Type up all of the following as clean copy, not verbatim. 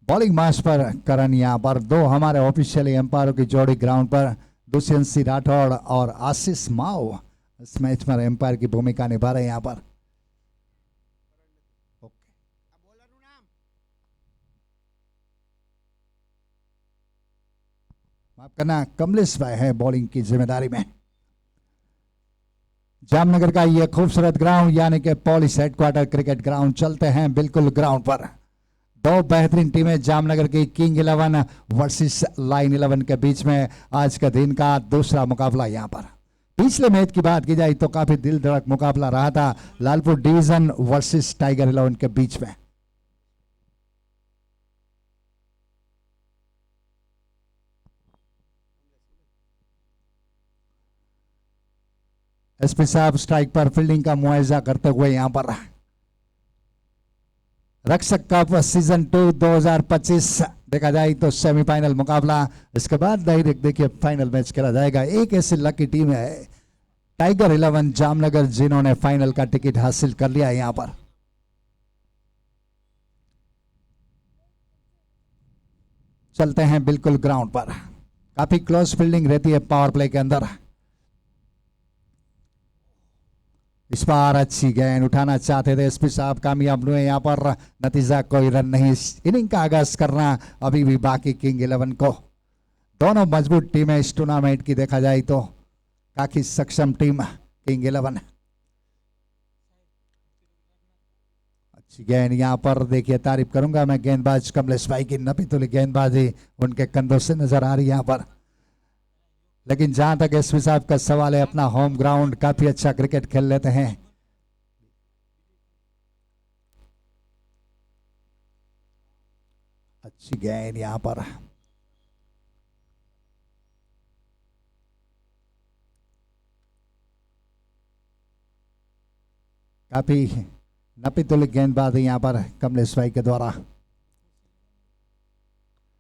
Bowling मार्च पर करण, यहाँ पर दो हमारे ऑफिशियली एम्पायरों की जोड़ी ग्राउंड पर दुष्यंत सिंह राठौड़ और आशीष माओ इस मैच में एम्पायर की भूमिका निभा रहे हैं यहाँ पर। माफ करना, कमलेश भाई है बॉलिंग की जिम्मेदारी में। जामनगर का ये खूबसूरत ग्राउंड यानी कि पॉलिस हेडक्वार्टर क्रिकेट ग्राउंड, चलते हैं बिल्कुल ग्राउंड पर। दो बेहतरीन टीमें जामनगर की किंग 11 वर्सेस लाइन 11 के बीच में आज के दिन का दूसरा मुकाबला। यहां पर पिछले मैच की बात की जाए तो काफी दिल धड़क मुकाबला रहा था लालपुर डिवीजन वर्सेस टाइगर 11 के बीच में। एसपी साहब स्ट्राइक पर फील्डिंग का मुआवजा करते हुए यहां पर रक्षक कप सीजन 2 2025 देखा जाए तो सेमीफाइनल मुकाबला, इसके बाद डायरेक्ट देखिए फाइनल मैच खेला जाएगा। एक ऐसी लकी टीम है टाइगर 11 जामनगर जिन्होंने फाइनल का टिकट हासिल कर लिया है। यहां पर चलते हैं बिल्कुल ग्राउंड पर, काफी क्लोज फील्डिंग रहती है पावर प्ले के अंदर। इस बार अच्छी गेंद उठाना चाहते थे एसपी साहब, कामयाब हुए यहाँ पर, नतीजा कोई रन नहीं। इनिंग का आगाज करना अभी भी बाकी किंग 11 को। दोनों मजबूत टीमें इस टूर्नामेंट की देखा जाए तो काफी सक्षम टीम किंग 11। अच्छी गेंद यहाँ पर देखिए, तारीफ करूंगा मैं गेंदबाज कमलेश भाई की, नपीतुली गेंदबाजी उनके कंधों से नजर आ रही है यहाँ पर। लेकिन जहां तक एसपी साहब का सवाल है, अपना होम ग्राउंड काफी अच्छा क्रिकेट खेल लेते हैं। अच्छी गेंद यहां पर, काफी नपीतुली गेंदबाजी यहां पर कमलेश भाई के द्वारा।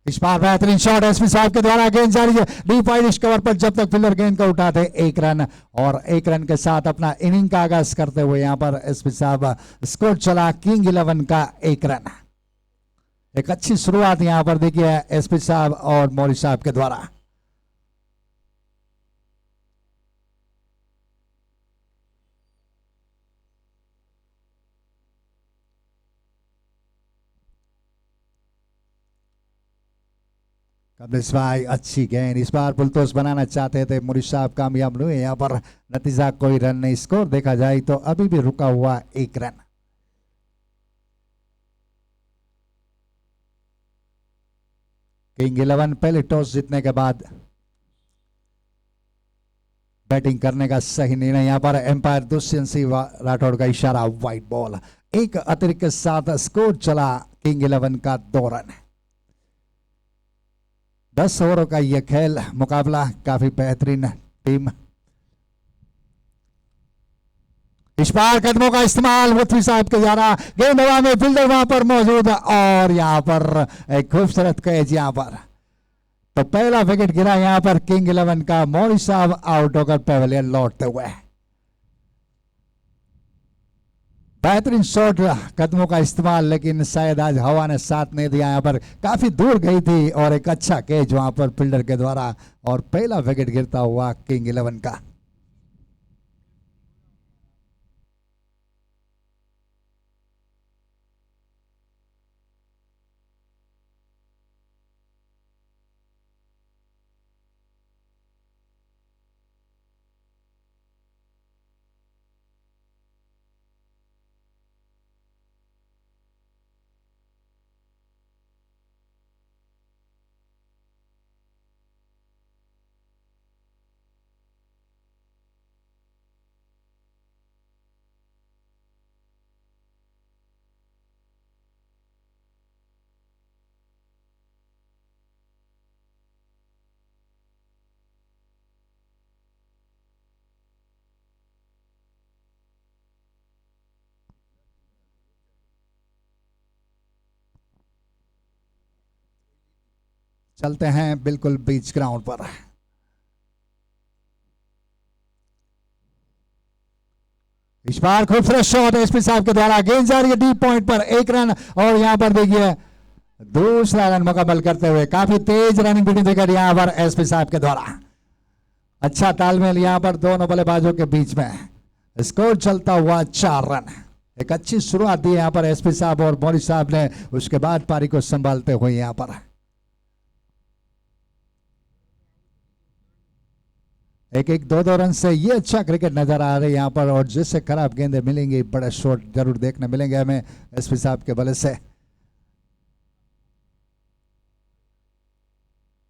इस बार बेहतरीन शॉट एसपी साहब के द्वारा, गेंद जारी है डीप वाइड कवर पर, जब तक फील्डर गेंद को उठाते 1 रन, और 1 रन के साथ अपना इनिंग का आगाज करते हुए यहां पर एसपी साहब स्कोर चला किंग 11 का 1 रन। एक अच्छी शुरुआत यहां पर देखिए एसपी साहब और मौली साहब के द्वारा। कमलेश भाई अच्छी गेंद, इस बार पुलतोस बनाना चाहते थे मुरीद साहब, कामयाब हुए यहाँ पर, नतीजा कोई रन नहीं। स्कोर देखा जाए तो अभी भी रुका हुआ 1 रन। किंग 11 पहले टॉस जीतने के बाद बैटिंग करने का सही निर्णय। यहां पर एम्पायर दुष्यंत सिंह राठौड़ का इशारा, व्हाइट बॉल। एक अतिरिक्त के साथ स्कोर चला किंग 11 का 2 रन। 10 ओवरों का यह खेल मुकाबला, काफी बेहतरीन टीम। इस बार कदमों का इस्तेमाल मुफ्ती साहब के द्वारा, गेंद हवा में, फील्डर वहां पर मौजूद, और यहां पर एक खूबसूरत कैच यहां पर। तो पहला विकेट गिरा यहां पर किंग 11 का, मौली साहब आउट होकर पेवेलियन लौटते हुए। बेहतरीन शॉट, कदमों का इस्तेमाल, लेकिन शायद आज हवा ने साथ नहीं दिया, यहां पर काफी दूर गई थी, और एक अच्छा कैच वहां पर फील्डर के द्वारा, और पहला विकेट गिरता हुआ किंग 11 का। चलते हैं बिल्कुल बीच ग्राउंड पर। इस बार खूबसूरत शॉट एसपी साहब के द्वारा, गेंद जा रही है डीप पॉइंट पर, 1 रन, और यहां पर देखिए दूसरा रन मुकम्मल करते हुए काफी तेज रनिंग बिटवीन विकेट यहां पर एसपी साहब के द्वारा। अच्छा तालमेल यहां पर दोनों बल्लेबाजों के बीच में। स्कोर चलता हुआ 4 रन। एक अच्छी शुरुआत दी यहां पर एसपी साहब और मौली साहब ने, उसके बाद पारी को संभालते हुए यहां पर एक एक दो रन से ये अच्छा क्रिकेट नजर आ रहा है यहां पर। और जिससे खराब गेंदें मिलेंगी, बड़े शॉट जरूर देखने मिलेंगे हमें एसपी साहब के बल्ले से।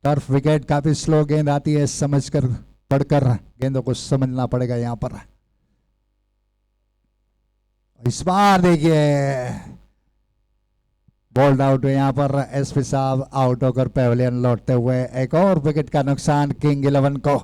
टर्फ विकेट, काफी स्लो गेंद आती है, समझकर पढ़कर गेंदों को समझना पड़ेगा यहां पर। इस बार देखिए बोल्ड आउट यहां पर एसपी साहब आउट होकर पेविलियन लौटते हुए। एक और विकेट का नुकसान किंग 11 को।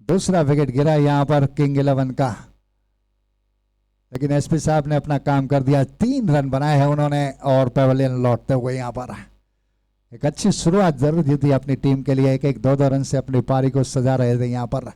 दूसरा विकेट गिरा यहां पर किंग 11 का, लेकिन एसपी साहब ने अपना काम कर दिया। 3 रन बनाए हैं उन्होंने और पेविलियन लौटते हुए यहां पर एक अच्छी शुरुआत जरूर थी अपनी टीम के लिए। एक एक दो रन से अपनी पारी को सजा रहे थे यहां पर।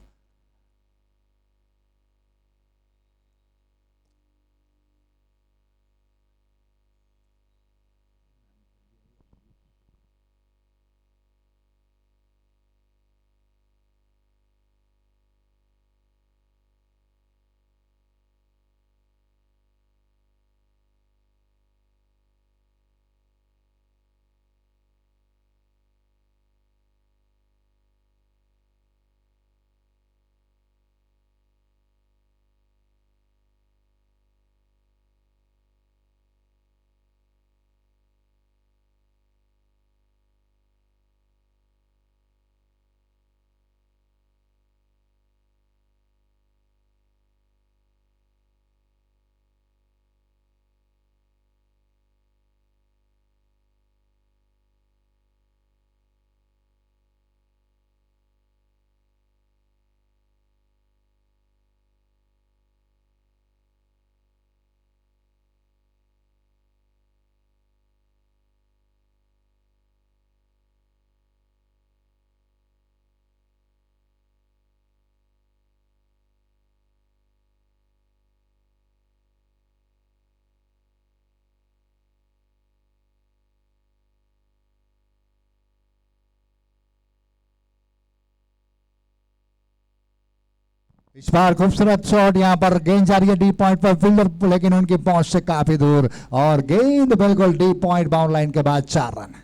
इस बार खूबसूरत शॉट यहां पर, गेंद जा रही है डी पॉइंट पर, फील्डर लेकिन उनकी पहुंच से काफी दूर और गेंद बिल्कुल डी पॉइंट बाउंड लाइन के बाद 4 रन।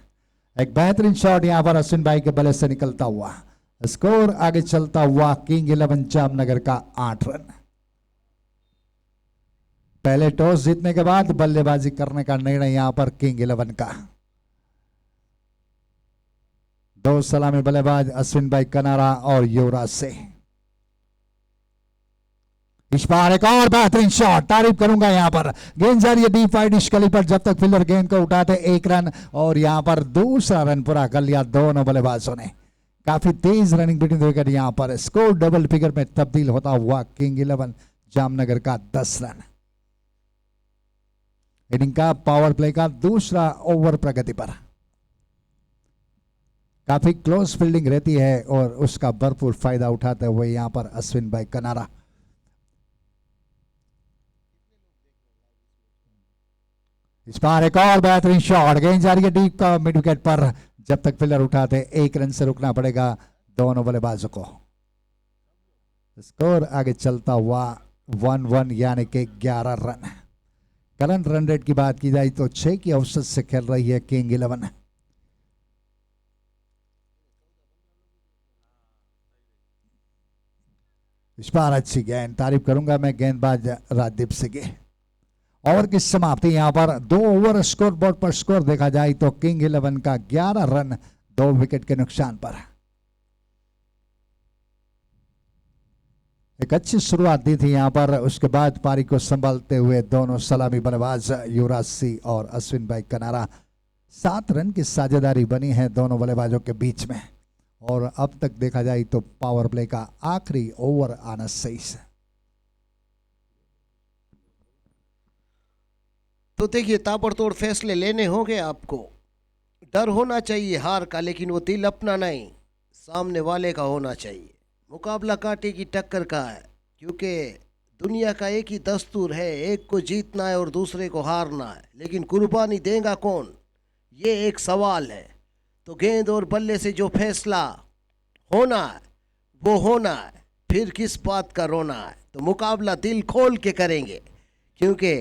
एक बेहतरीन शॉट यहां पर अश्विन भाई के बल्ले से निकलता हुआ। स्कोर आगे चलता हुआ किंग 11 जामनगर का 8 रन। पहले टॉस जीतने के बाद बल्लेबाजी करने का निर्णय यहां पर किंग 11 का। 2 सलामी बल्लेबाज अश्विन भाई कनारा और युवराज से। इस बार एक और बेहतरीन शॉट, तारीफ करूंगा यहां पर। गेंद जा रही है डी फाइट निष्कली पर, जब तक फील्डर गेंद को उठाते 1 रन और यहां पर दूसरा रन पूरा कर लिया दोनों बल्लेबाजों ने। काफी तेज रनिंग बिटवीन विकेट यहां पर। स्कोर डबल फिगर में तब्दील होता हुआ किंग 11 जामनगर का 10 रन। इनिंग का पावर प्ले का दूसरा ओवर प्रगति पर। काफी क्लोज फील्डिंग रहती है और उसका भरपूर फायदा उठाते हुए यहां पर अश्विन भाई कनारा। इस बार एक और बेहतरीन शॉट, गेंद जा रही है डीप का मिड विकेट पर, जब तक फील्डर उठाते 1 रन से रुकना पड़ेगा दोनों बल्लेबाजों को। स्कोर आगे चलता हुआ 1-1 यानी कि 11 रन। करंट रन रेट की बात की जाए तो 6 की औसत से खेल रही है किंग 11। इस बार अच्छी गेंद, तारीफ करूंगा मैं गेंदबाज राजदीप सिंह। ओवर की समाप्ति यहां पर 2 ओवर स्कोर बोर्ड पर स्कोर देखा जाए तो किंग 11 का 11 रन 2 विकेट के नुकसान पर। एक अच्छी शुरुआत दी थी यहां पर, उसके बाद पारी को संभालते हुए दोनों सलामी बल्लेबाज युवराज सिंह और अश्विन भाई कनारा। 7 रन की साझेदारी बनी है दोनों बल्लेबाजों के बीच में और अब तक देखा जाए तो पावर प्ले का आखिरी ओवर आना सही से। तो देखिए ताबड़तोड़ फैसले लेने होंगे आपको। डर होना चाहिए हार का, लेकिन वो दिल अपना नहीं। सामने वाले का होना चाहिए। मुकाबला कांटे की टक्कर का है, क्योंकि दुनिया का एक ही दस्तूर है, एक को जीतना है और दूसरे को हारना है, लेकिन कुर्बानी देगा कौन, ये एक सवाल है। तो गेंद और बल्ले से जो फैसला होना है वो होना है, फिर किस बात का रोना है। तो मुकाबला दिल खोल के करेंगे, क्योंकि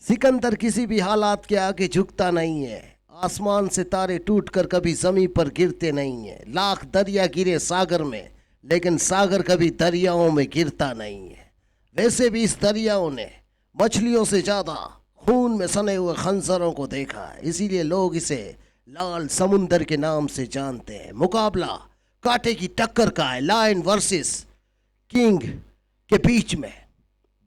सिकंदर किसी भी हालात के आगे झुकता नहीं है। आसमान से तारे टूटकर कभी जमीन पर गिरते नहीं है। लाख दरिया गिरे सागर में, लेकिन सागर कभी दरियाओं में गिरता नहीं है। वैसे भी इस दरियाओं ने मछलियों से ज़्यादा खून में सने हुए खंजरों को देखा है, इसीलिए लोग इसे लाल समुंदर के नाम से जानते हैं। मुकाबला कांटे की टक्कर का है, लायन वर्सेस किंग के बीच में।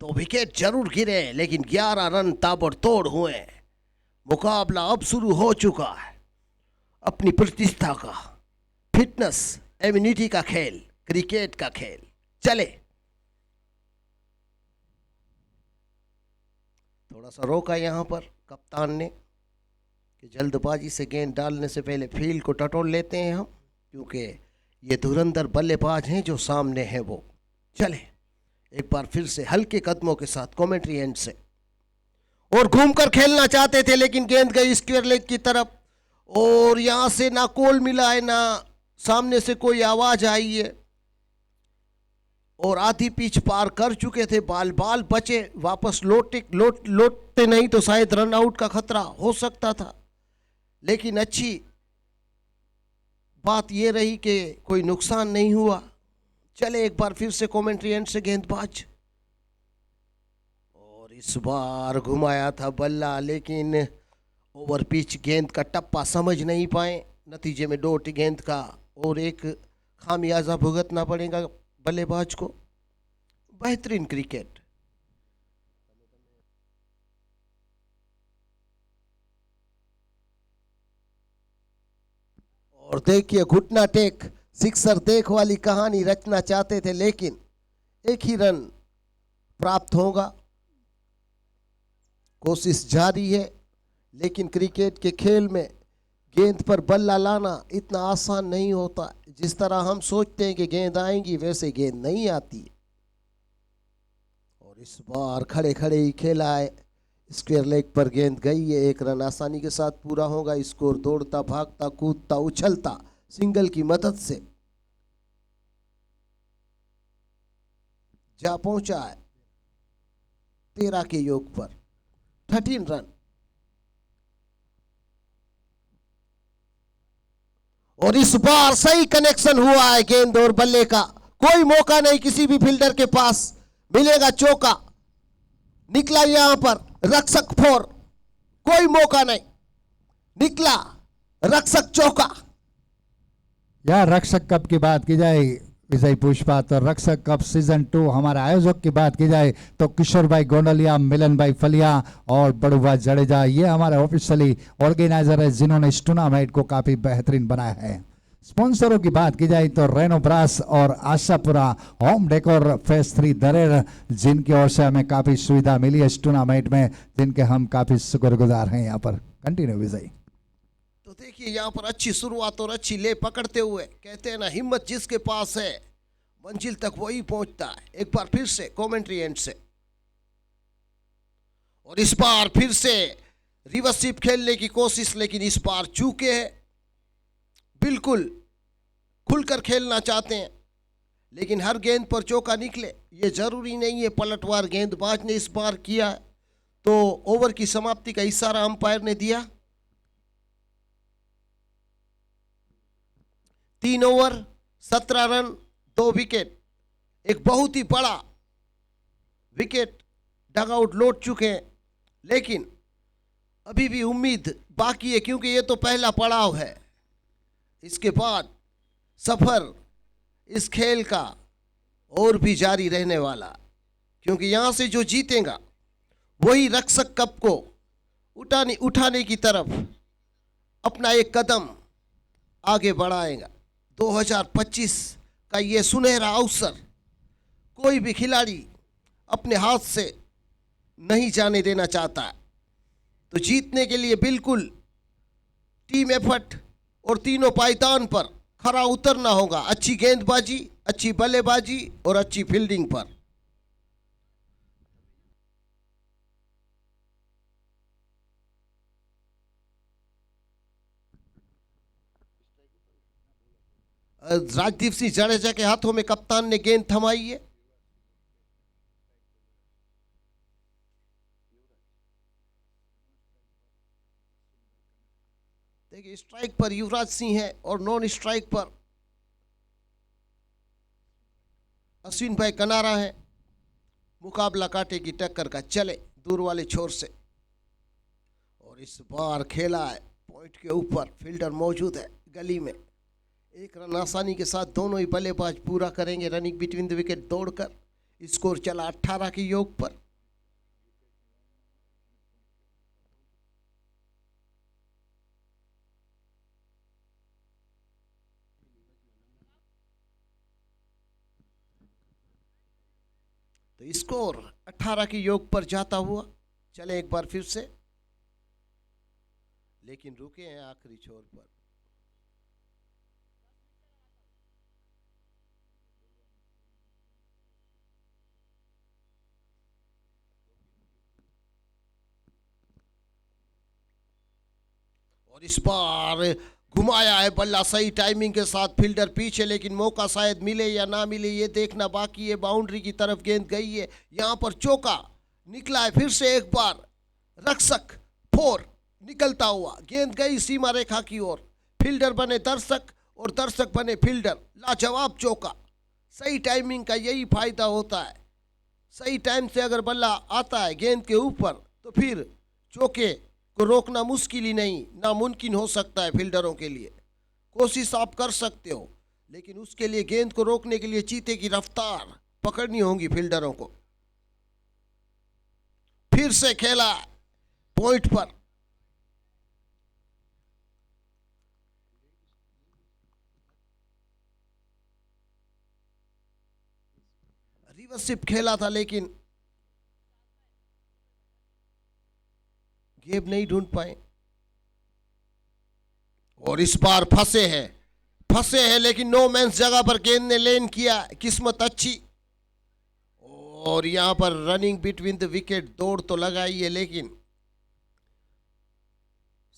2 विकेट जरूर गिरे, लेकिन 11 रन ताबड़तोड़ हुए। मुकाबला अब शुरू हो चुका है। अपनी प्रतिष्ठा का, फिटनेस, इम्यूनिटी का खेल, क्रिकेट का खेल। चले, थोड़ा सा रोका यहाँ पर कप्तान ने कि जल्दबाजी से गेंद डालने से पहले फील्ड को टटोल लेते हैं हम, क्योंकि ये धुरंधर बल्लेबाज हैं जो सामने हैं वो। चले एक बार फिर से हल्के कदमों के साथ कमेंट्री एंड से, और घूमकर खेलना चाहते थे, लेकिन गेंद गई स्क्वायर लेग की तरफ, और यहां से ना कोल मिला है ना सामने से कोई आवाज आई है, और आधी पिच पार कर चुके थे। बाल बचे, वापस लौटते नहीं तो शायद रन आउट का खतरा हो सकता था, लेकिन अच्छी बात यह रही कि कोई नुकसान नहीं हुआ। चले एक बार फिर से कमेंट्री एंड से गेंदबाज, और इस बार घुमाया था बल्ला, लेकिन ओवर पिच गेंद का टप्पा समझ नहीं पाए। नतीजे में डॉट गेंद का और एक खामियाजा भुगतना पड़ेगा बल्लेबाज को। बेहतरीन क्रिकेट। और देखिए घुटना टेक सिक्सर देख वाली कहानी रचना चाहते थे, लेकिन एक ही रन प्राप्त होगा। कोशिश जारी है, लेकिन क्रिकेट के खेल में गेंद पर बल्ला लाना इतना आसान नहीं होता। जिस तरह हम सोचते हैं कि गेंद आएंगी, वैसे गेंद नहीं आती। और इस बार खड़े खड़े ही खेला है, स्क्वायर लेग पर गेंद गई है। 1 रन आसानी के साथ पूरा होगा। स्कोर दौड़ता भागता कूदता उछलता सिंगल की मदद से जा पहुंचा है 13 के योग पर, 13 रन। और इस बार सही कनेक्शन हुआ है गेंद और बल्ले का। कोई मौका नहीं किसी भी फील्डर के पास, मिलेगा चौका। निकला यहां पर रक्षक 4, कोई मौका नहीं, निकला रक्षक चौका। या रक्षक कप की बात की जाए विजय पुष्पा, तो रक्षक कप सीजन 2 हमारे आयोजक की बात की जाए तो किशोर भाई गोंडलिया, मिलन भाई फलिया और बड़ुआ जडेजा, ये हमारे ऑफिशियली ऑर्गेनाइजर है जिन्होंने इस टूर्नामेंट को काफी बेहतरीन बनाया है। स्पॉन्सरों की बात की जाए तो रेनो ब्रास और आशापुरा होम डेकोर फेज 3 दरेर, जिनकी ओर से हमें काफी सुविधा मिली है इस टूर्नामेंट में, जिनके हम काफी शुक्रगुजार हैं। यहाँ पर कंटिन्यू विजय। तो देखिए यहाँ पर अच्छी शुरुआत और अच्छी ले पकड़ते हुए, कहते हैं ना हिम्मत जिसके पास है मंजिल तक वही पहुंचता है। एक बार फिर से कमेंट्री एंड से, और इस बार फिर से रिवर्सिप खेलने की कोशिश, लेकिन इस बार चूके हैं। बिल्कुल खुलकर खेलना चाहते हैं, लेकिन हर गेंद पर चौका निकले ये जरूरी नहीं है। पलटवार गेंदबाज ने इस बार किया, तो ओवर की समाप्ति का इशारा अंपायर ने दिया। 3 ओवर 17 रन 2 विकेट, एक बहुत ही बड़ा विकेट डगआउट लौट चुके हैं, लेकिन अभी भी उम्मीद बाकी है, क्योंकि ये तो पहला पड़ाव है। इसके बाद सफर इस खेल का और भी जारी रहने वाला, क्योंकि यहां से जो जीतेगा वही रक्षक कप को उठाने की तरफ अपना एक कदम आगे बढ़ाएगा। 2025 का ये सुनहरा अवसर कोई भी खिलाड़ी अपने हाथ से नहीं जाने देना चाहता है। तो जीतने के लिए बिल्कुल टीम एफर्ट और तीनों पायदान पर खरा उतरना होगा अच्छी गेंदबाजी, अच्छी बल्लेबाजी और अच्छी फील्डिंग पर। राजदीप सिंह जडेजा के हाथों में कप्तान ने गेंद थमाई है। देखिए स्ट्राइक पर युवराज सिंह है और नॉन स्ट्राइक पर अश्विन भाई कनारा है। मुकाबला कांटे की टक्कर का चले दूर वाले छोर से, और इस बार खेला है पॉइंट के ऊपर, फील्डर मौजूद है गली में। एक रन आसानी के साथ दोनों ही बल्लेबाज पूरा करेंगे रनिंग बिटवीन द विकेट दौड़कर। स्कोर चला 18 के योग पर। तो स्कोर 18 के योग पर जाता हुआ चले एक बार फिर से, लेकिन रुके हैं आखिरी छोर पर। और इस बार घुमाया है बल्ला सही टाइमिंग के साथ, फील्डर पीछे, लेकिन मौका शायद मिले या ना मिले ये देखना बाकी है। बाउंड्री की तरफ गेंद गई है, यहां पर चौका निकला है फिर से एक बार। रक्षक फोर निकलता हुआ, गेंद गई सीमा रेखा की ओर। फील्डर बने दर्शक और दर्शक बने फील्डर। लाजवाब चौका, सही टाइमिंग का यही फायदा होता है। सही टाइम से अगर बल्ला आता है गेंद के ऊपर तो फिर चौके को रोकना मुश्किल ही नहीं, नामुमकिन हो सकता है फील्डरों के लिए। कोशिश आप कर सकते हो, लेकिन उसके लिए गेंद को रोकने के लिए चीते की रफ्तार पकड़नी होगी फील्डरों को। फिर से खेला पॉइंट पर। रिवर्सिप खेला था लेकिन गेब नहीं ढूंढ पाए, और इस बार फंसे हैं लेकिन नो मैंस जगह पर गेंद ने लैंड किया। किस्मत अच्छी, और यहां पर रनिंग बिटवीन द विकेट दौड़ तो लगाई है, लेकिन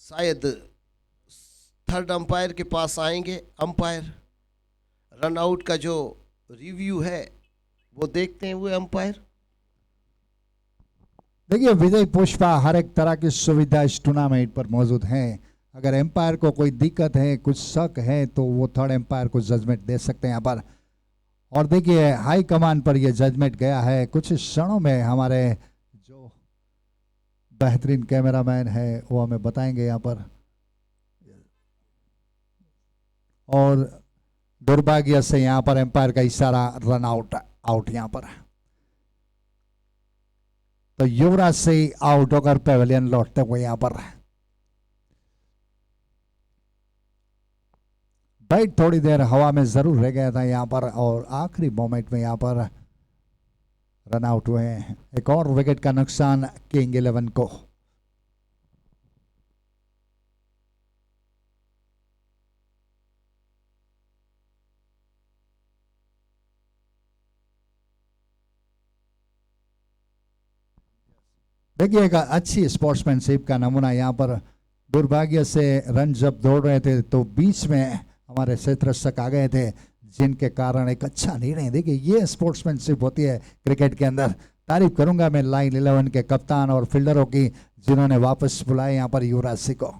शायद थर्ड अंपायर के पास आएंगे। अंपायर रन आउट का जो रिव्यू है वो देखते हैं हुए अंपायर। देखिए विजय पुष्पा हर एक तरह की सुविधा इस टूर्नामेंट पर मौजूद है। अगर एम्पायर को कोई दिक्कत है, कुछ शक है, तो वो थर्ड एम्पायर को जजमेंट दे सकते हैं यहाँ पर। और देखिए हाई कमान पर ये जजमेंट गया है। कुछ क्षणों में हमारे जो बेहतरीन कैमरामैन है वो हमें बताएंगे यहाँ पर। और दुर्भाग्य से यहाँ पर एम्पायर का इशारा रन आउट आउट यहाँ पर। तो युवराज से आउट होकर पेवेलियन लौटते हुए यहाँ पर बैट थोड़ी देर हवा में जरूर रह गया था यहाँ पर, और आखिरी मोमेंट में यहाँ पर रन आउट हुए हैं। एक और विकेट का नुकसान किंग 11 को। देखिए एक अच्छी स्पोर्ट्समैनशिप का नमूना यहाँ पर। दुर्भाग्य से रन जब दौड़ रहे थे तो बीच में हमारे क्षेत्ररक्षक आ गए थे, जिनके कारण एक अच्छा निर्णय। देखिए ये स्पोर्ट्समैनशिप होती है क्रिकेट के अंदर। तारीफ करूंगा मैं लाइन 11 के कप्तान और फील्डरों की, जिन्होंने वापस बुलाया यहाँ पर युवराज सिंह को।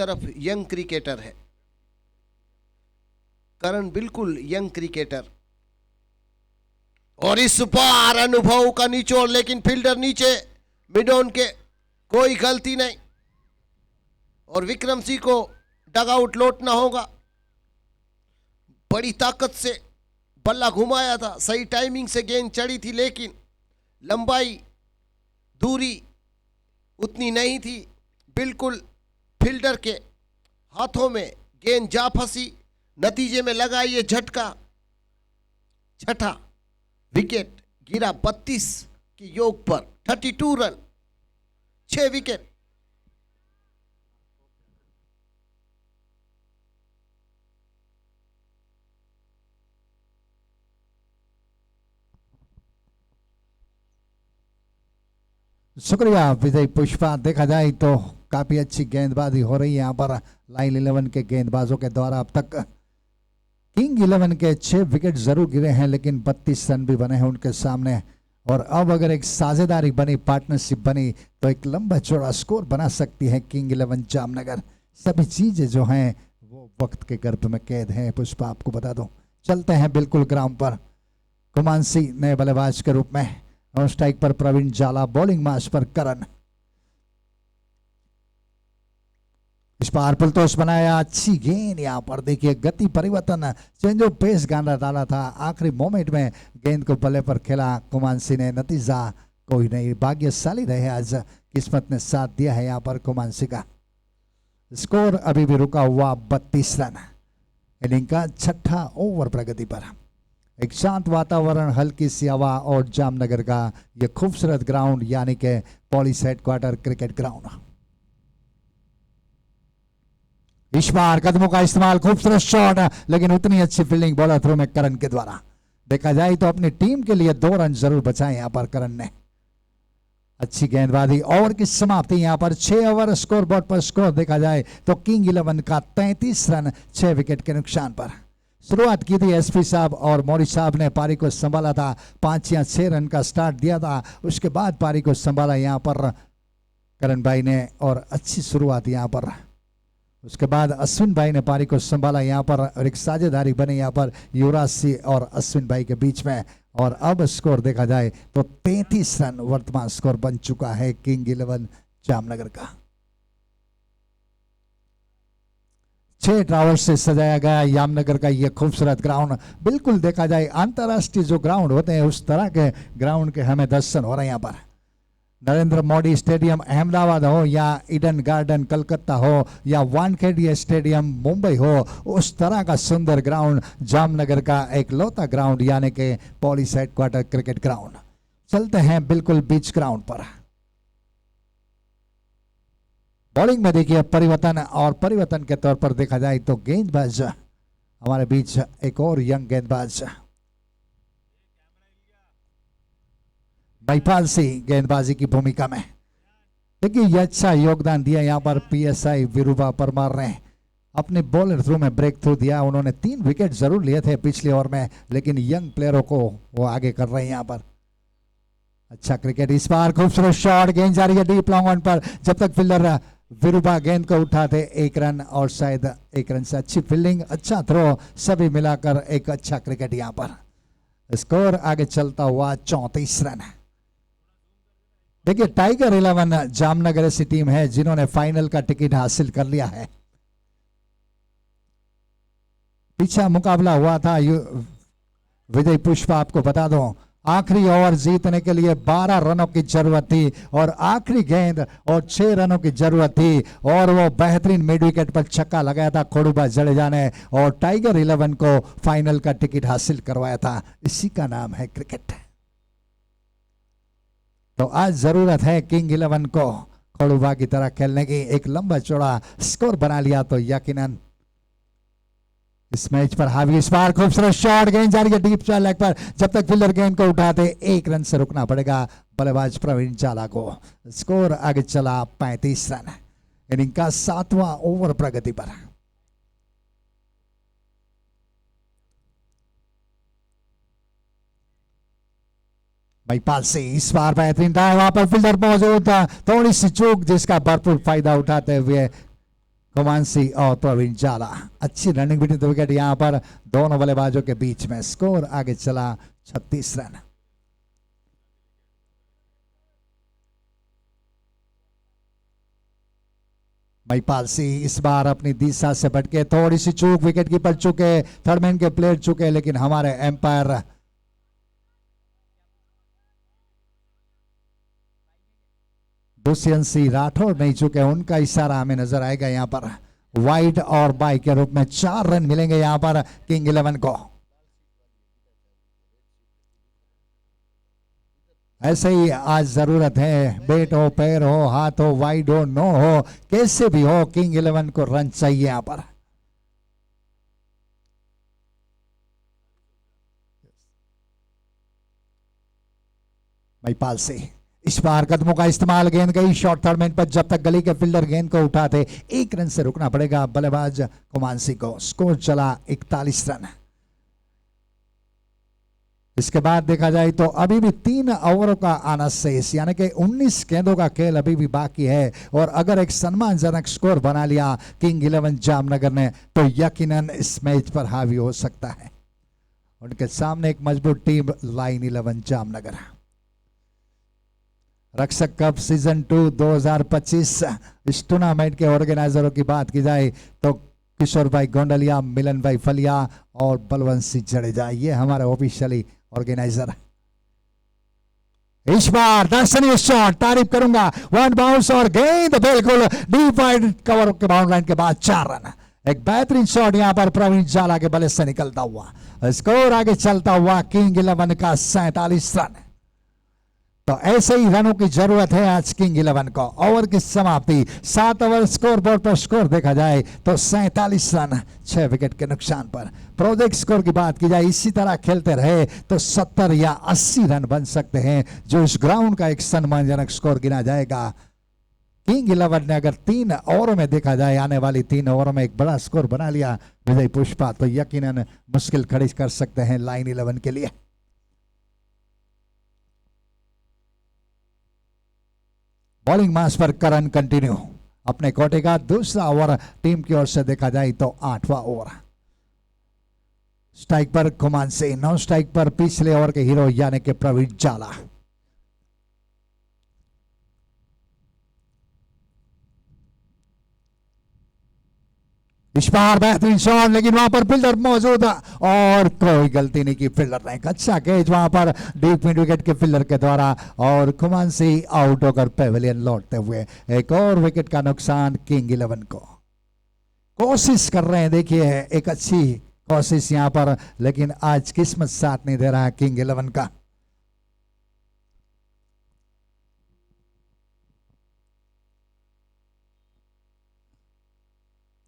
तरफ यंग क्रिकेटर है, करण बिल्कुल यंग क्रिकेटर। और इस बार अनुभव का निचोड़, लेकिन फील्डर नीचे, मिड ऑन के, कोई गलती नहीं। और विक्रम सिंह को डगआउट लौटना होगा। बड़ी ताकत से बल्ला घुमाया था, सही टाइमिंग से गेंद चढ़ी थी, लेकिन लंबाई दूरी उतनी नहीं थी। बिल्कुल फील्डर के हाथों में गेंद जा फंसी। नतीजे में लगा ये झटका। छठा विकेट गिरा 32 के योग पर, 32 रन, 6 विकेट। शुक्रिया विजय पुष्पा। देखा जाए तो काफी अच्छी गेंदबाजी हो रही है यहाँ पर लाइन 11 के गेंदबाजों के द्वारा। अब तक किंग 11 के 6 विकेट जरूर गिरे हैं, लेकिन 32 रन भी बने हैं उनके सामने। और अब अगर एक साझेदारी बनी, पार्टनरशिप बनी, तो एक लंबा चौड़ा स्कोर बना सकती है किंग 11 जामनगर। सभी चीजें जो हैं वो वक्त के गर्भ में कैद हैं। पुष्पा आपको बता दूं, चलते हैं बिल्कुल ग्राउंड पर। कुमानसी नए बल्लेबाज के रूप में, और स्ट्राइक पर प्रवीण जाला, बॉलिंग मार्च पर करण। इस बार पुलतोष बनाया, अच्छी गेंद। यहाँ पर देखिए गति परिवर्तन, चेंज ऑफ पेस गाना डाला था, आखिरी मोमेंट में गेंद को बल्ले पर खेला कुमानसी ने। नतीजा कोई नहीं, भाग्यशाली रहे आज, किस्मत ने साथ दिया है यहाँ पर कुमानसी का। स्कोर अभी भी रुका हुआ 32 रन। इनिंग का छठा ओवर प्रगति पर। एक शांत वातावरण, हल्की सी हवा और जामनगर का यह खूबसूरत ग्राउंड यानी कि पॉलिस हेडक्वार्टर क्रिकेट ग्राउंड। इस बार कदमों का इस्तेमाल, खूबसूरत शॉट, लेकिन उतनी अच्छी फील्डिंग बॉलर थ्रो में करण के द्वारा। देखा जाए तो अपनी टीम के लिए 2 रन जरूर बचाए यहां पर करण ने। अच्छी गेंदबाजी। ओवर की समाप्ति यहां पर 6 ओवर स्कोर बोर्ड पर स्कोर देखा जाए तो किंग 11 का 33 रन 6 विकेट के नुकसान पर। शुरुआत की थी एसपी साहब और मौरी साहब ने, पारी को संभाला था, 5 या 6 रन का स्टार्ट दिया था। उसके बाद पारी को संभाला यहां पर करण भाई ने और अच्छी शुरुआत यहां पर। उसके बाद अश्विन भाई ने पारी को संभाला यहाँ पर और एक साझेदारी बनी यहाँ पर युवराज सिंह और अश्विन भाई के बीच में। और अब स्कोर देखा जाए तो 33 रन वर्तमान स्कोर बन चुका है किंग 11 जामनगर का। 6 टावर से सजाया गया जामनगर का यह खूबसूरत ग्राउंड। बिल्कुल देखा जाए अंतर्राष्ट्रीय जो ग्राउंड होते हैं उस तरह के ग्राउंड के हमें दर्शन हो रहे हैं यहाँ पर। नरेंद्र मोदी स्टेडियम अहमदाबाद हो या ईडन गार्डन कलकत्ता हो या वानखेड़े स्टेडियम मुंबई हो, उस तरह का सुंदर ग्राउंड जामनगर का एक लौता ग्राउंड यानी कि पॉलिस हेडक्वार्टर क्रिकेट ग्राउंड। चलते हैं बिल्कुल बीच ग्राउंड पर। बॉलिंग में देखिए परिवर्तन, और परिवर्तन के तौर पर देखा जाए तो गेंदबाज हमारे बीच एक और यंग गेंदबाज महिपाल सिंह गेंदबाजी की भूमिका में। देखिए ये अच्छा योगदान दिया यहाँ पर पीएसआई विरूबा परमार ने। अपने बॉलर थ्रू में ब्रेक थ्रू दिया। उन्होंने 3 विकेट जरूर लिए थे पिछले ओवर में, लेकिन यंग प्लेयरों को वो आगे कर रहे हैं यहाँ पर। अच्छा क्रिकेट। इस बार खूबसूरत शॉट, गेंद जा रही है डीप लॉन्ग ऑन पर। जब तक फील्डर विरूबा गेंद को उठाते 1 रन और शायद 1 रन से अच्छी फील्डिंग, अच्छा थ्रो, सभी मिलाकर एक अच्छा क्रिकेट यहाँ पर। स्कोर आगे चलता हुआ 34 रन। देखिए टाइगर 11 जामनगर ऐसी टीम है जिन्होंने फाइनल का टिकट हासिल कर लिया है। पीछा मुकाबला हुआ था विजय पुष्पा, आपको बता दो आखिरी ओवर जीतने के लिए 12 रनों की जरूरत थी और आखिरी गेंद और 6 रनों की जरूरत थी, और वो बेहतरीन मिड विकेट पर छक्का लगाया था खोडूबा जडेजा ने और टाइगर 11 को फाइनल का टिकट हासिल करवाया था। इसी का नाम है क्रिकेट। तो आज जरूरत है किंग 11 को खोडूबा की तरह खेलने की। एक लंबा चौड़ा स्कोर बना लिया तो यकीनन इस मैच पर हावी। इस बार खूबसूरत शॉट, गेंद जा रही है डीप लेग पर। जब तक फील्डर गेंद को उठाते 1 रन से रुकना पड़ेगा बल्लेबाज प्रवीण जाला को। स्कोर आगे चला 35 रन। इनिंग का 7वां ओवर प्रगति पर। महिपाल से इस बार बेहतरीन था, वहां पर फील्डर मौजूद था, थोड़ी सी चूक जिसका भरपूर फायदा उठाते हुए कुमानसी और प्रवीण जाला। अच्छी रनिंग बिटवीन द विकेट यहां पर दोनों बल्लेबाजों के बीच में। स्कोर आगे चला 36 रन। महिपाल सिंह इस बार अपनी दिशा से भटके, थोड़ी सी चूक, विकेट कीपर चुके, थर्डमैन के प्लेयर चुके, लेकिन हमारे एम्पायर दुष्यंत सिंह राठौर नहीं चुके। उनका इशारा हमें नजर आएगा यहां पर। वाइड और बाई के रूप में 4 रन मिलेंगे यहां पर किंग 11 को। ऐसे ही आज जरूरत है, बैट हो, पैर हो, हाथ हो, वाइड हो, नो हो, कैसे भी हो, किंग 11 को रन चाहिए यहां पर। महिपाल सिंह इस बार कदमों का इस्तेमाल, गेंद गई शॉर्ट थर्डमैन पर, जब तक गली के फील्डर गेंद को उठाते 1 रन से रुकना पड़ेगा बल्लेबाज कुमानसी को। स्कोर चला 41 रन। इसके बाद देखा जाए तो अभी भी 3 ओवरों का आना शेष, यानी कि 19 गेंदों का खेल अभी भी बाकी है। और अगर एक सम्मानजनक स्कोर बना लिया किंग 11 जामनगर ने तो यकीनन इस मैच पर हावी हो सकता है। उनके सामने एक मजबूत टीम लाइन 11 जामनगर। रक्षक कप सीजन 2 2025 इस टूर्नामेंट के ऑर्गेनाइजरों की बात की जाए तो किशोर भाई गोंडलिया, मिलन भाई फलिया और बलवंत सिंह जडेजा, ये हमारे ऑफिशियली ऑर्गेनाइजर। इस बार दर्शनीय शॉट, तारीफ करूंगा, 1 बाउंस और गेंद बिल्कुल डीप वाइड कवर के बाउंड लाइन के बाद 4 रन। एक बेहतरीन शॉट यहां पर प्रवीण जाला के बल्ले से निकलता हुआ। स्कोर आगे चलता हुआ किंग 11 का 47 रन। तो ऐसे ही रनों की जरूरत है आज किंग 11 को। ओवर की समाप्ति 7 ओवर, स्कोर बोर्ड पर स्कोर देखा जाए तो 47 रन 6 विकेट के नुकसान पर। प्रोजेक्ट स्कोर की बात की जाए, इसी तरह खेलते रहे तो 70 या 80 रन बन सकते हैं, जो इस ग्राउंड का एक सम्मानजनक स्कोर गिना जाएगा। किंग 11 ने अगर 3 ओवरों में देखा जाए, आने वाली 3 ओवरों में एक बड़ा स्कोर बना लिया विजय पुष्पा, तो यकीनन मुश्किल खड़ी कर सकते हैं लाइन 11 के लिए। बॉलिंग मास पर करण कंटिन्यू, अपने कोटे का दूसरा ओवर टीम की ओर से देखा जाए तो 8वां ओवर। स्ट्राइक पर कुमानसी, नॉन स्ट्राइक पर पिछले ओवर के हीरो यानी कि प्रवीण जाला। इस बार बेहतरीन शॉट, लेकिन वहां पर फील्डर मौजूद और कोई गलती नहीं की फील्डर ने। अच्छा कैच वहां पर डीप मिड विकेट के फील्डर के द्वारा और कुमानसी आउट होकर पेविलियन लौटते हुए। एक और विकेट का नुकसान किंग 11 को। कोशिश कर रहे हैं, देखिए एक अच्छी कोशिश यहां पर, लेकिन आज किस्मत साथ नहीं दे रहा है किंग 11 का।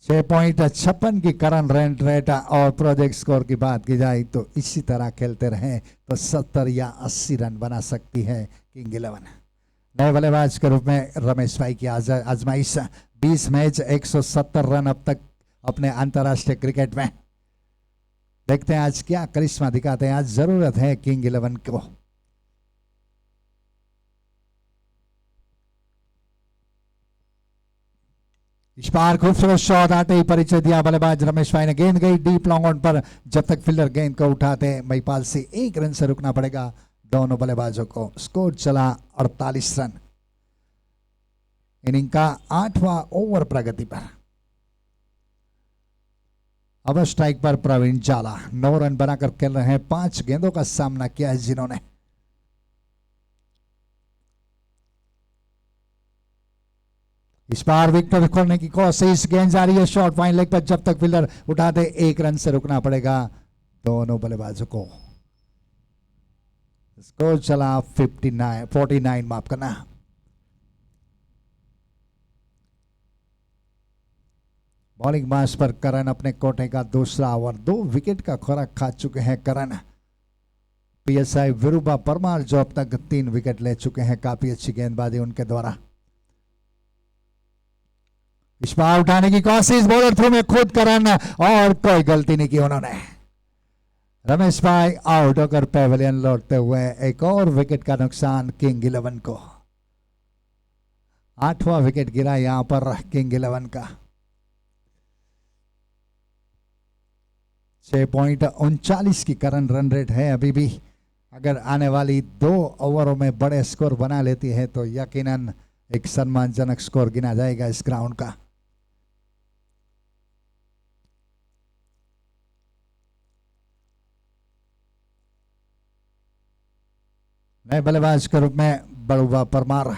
छह 6.56 की करंट रन रेट और प्रोजेक्ट स्कोर की बात की जाए तो इसी तरह खेलते रहे तो 70 या 80 रन बना सकती है किंग 11। नए बल्लेबाज के रूप में रमेश भाई की आजमाइश, 20 मैच 170 रन अब तक अपने अंतर्राष्ट्रीय क्रिकेट में। देखते हैं आज क्या करिश्मा दिखाते हैं। आज जरूरत है किंग 11 को। इस बार खूबसूरत शॉट आते ही परिचय दिया बल्लेबाज रमेश भाई ने। गेंद गई डीप लॉन्ग ऑन पर, जब तक फील्डर गेंद को उठाते महिपाल से 1 रन से रुकना पड़ेगा दोनों बल्लेबाजों को। स्कोर चला 48 रन। इनिंग का 8वां ओवर प्रगति पर। अब स्ट्राइक पर प्रवीण जाला 9 रन बनाकर खेल रहे हैं। 5 गेंदों का सामना किया है जिन्होंने। इस बार विकेट खोलने की कोशिश, गेंद जा रही है शॉर्ट फाइन लेग पर, जब तक फील्डर उठाते 1 रन से रुकना पड़ेगा दोनों बल्लेबाजों को। स्कोर चला 49 माफ करना। बॉलिंग मास पर करण अपने कोटे का दूसरा ओवर, 2 विकेट का खुराक खा चुके हैं करण। पीएसआई विरूबा परमार जो अब तक 3 विकेट ले चुके हैं, काफी अच्छी गेंदबाजी उनके द्वारा। इस बार उठाने की कोशिश, बॉलर थ्रू में खुद करण और कोई गलती नहीं की उन्होंने। रमेश भाई आउट होकर पेविलियन लौटते हुए। एक और विकेट का नुकसान किंग 11 को। 8वां विकेट गिरा यहां पर किंग 11 का। 6.39 की करंट रन रेट है अभी भी। अगर आने वाली 2 ओवरों में बड़े स्कोर बना लेती है तो यकीनन एक सम्मानजनक स्कोर गिना जाएगा इस ग्राउंड का। नए बल्लेबाज के रूप में बड़ुआ परमार।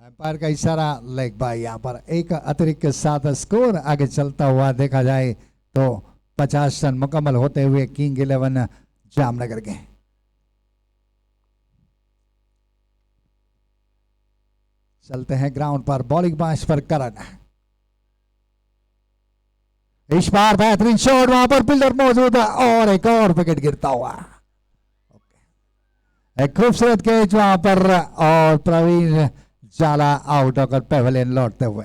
अंपायर का इशारा लेग बाय। यहाँ पर एक अतिरिक्त के साथ स्कोर आगे चलता हुआ देखा जाए तो 50 रन मुकम्मल होते हुए किंग 11 जामनगर के। चलते हैं ग्राउंड पर। बॉलिंग बांस पर करण। इस बार बेहतरीन शॉट, वहां पर फील्डर मौजूद है और एक और विकेट गिरता हुआ। एक खूबसूरत कैच वहां पर और प्रवीण जाला आउट होकर पेवेलियन लौटते हुए।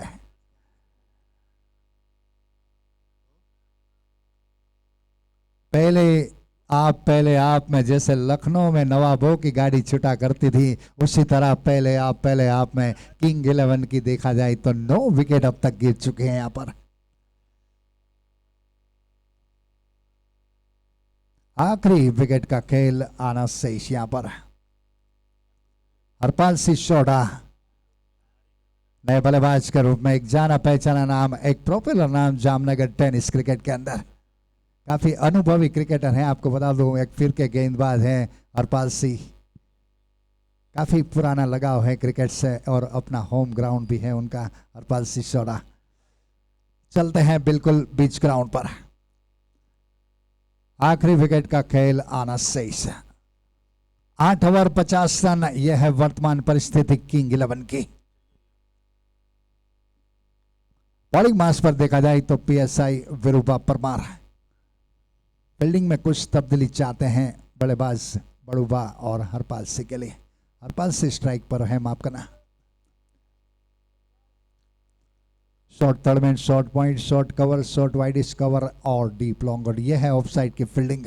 पहले आप में जैसे लखनऊ में नवाबों की गाड़ी छुटा करती थी, उसी तरह पहले आप में किंग 11 की देखा जाए तो 9 विकेट अब तक गिर चुके हैं यहां पर। आखिरी विकेट का खेल आना शेष यहां पर। हरपाल सिंह सोढ़ा नए बल्लेबाज के रूप में एक जाना पहचाना नाम, एक पॉपुलर नाम जामनगर टेनिस क्रिकेट के अंदर। काफी अनुभवी क्रिकेटर हैं, आपको बता दूं एक फिरके गेंदबाज हैं हरपाल सिंह। काफी पुराना लगाव है क्रिकेट से और अपना होम ग्राउंड भी है उनका हरपाल सिंह सोढ़ा। चलते हैं बिल्कुल बीच ग्राउंड पर। आखिरी विकेट का खेल आना शेष। 8 ओवर 50 रन, यह है वर्तमान परिस्थिति किंग 11 की। बॉलिंग मास पर देखा जाए तो पीएसआई विरूपा परमार। फील्डिंग में कुछ तब्दीली चाहते हैं बल्लेबाज बड़ुबा और हरपाल सिंह के लिए। हरपाल सिंह स्ट्राइक पर है, माफ करना। शॉर्ट थर्ड में, short point, short cover, short wide cover और डीप लॉन्ग। यह है ऑफसाइड की फील्डिंग।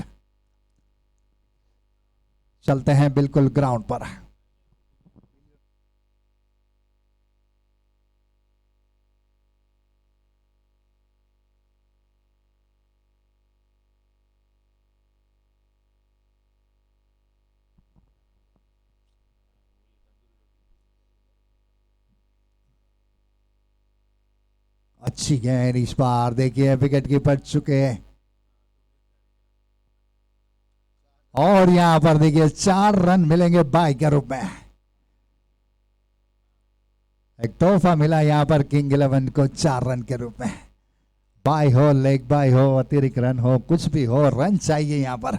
चलते हैं बिल्कुल ग्राउंड पर। अच्छी गेंद इस बार, देखिए विकेट कीपर चुके हैं और यहां पर देखिए 4 रन मिलेंगे बाई के रूप में। एक तोहफा मिला यहां पर किंग 11 को 4 रन के रूप में। बाई हो, लेग बाई हो, अतिरिक्त रन हो, कुछ भी हो, रन चाहिए यहां पर।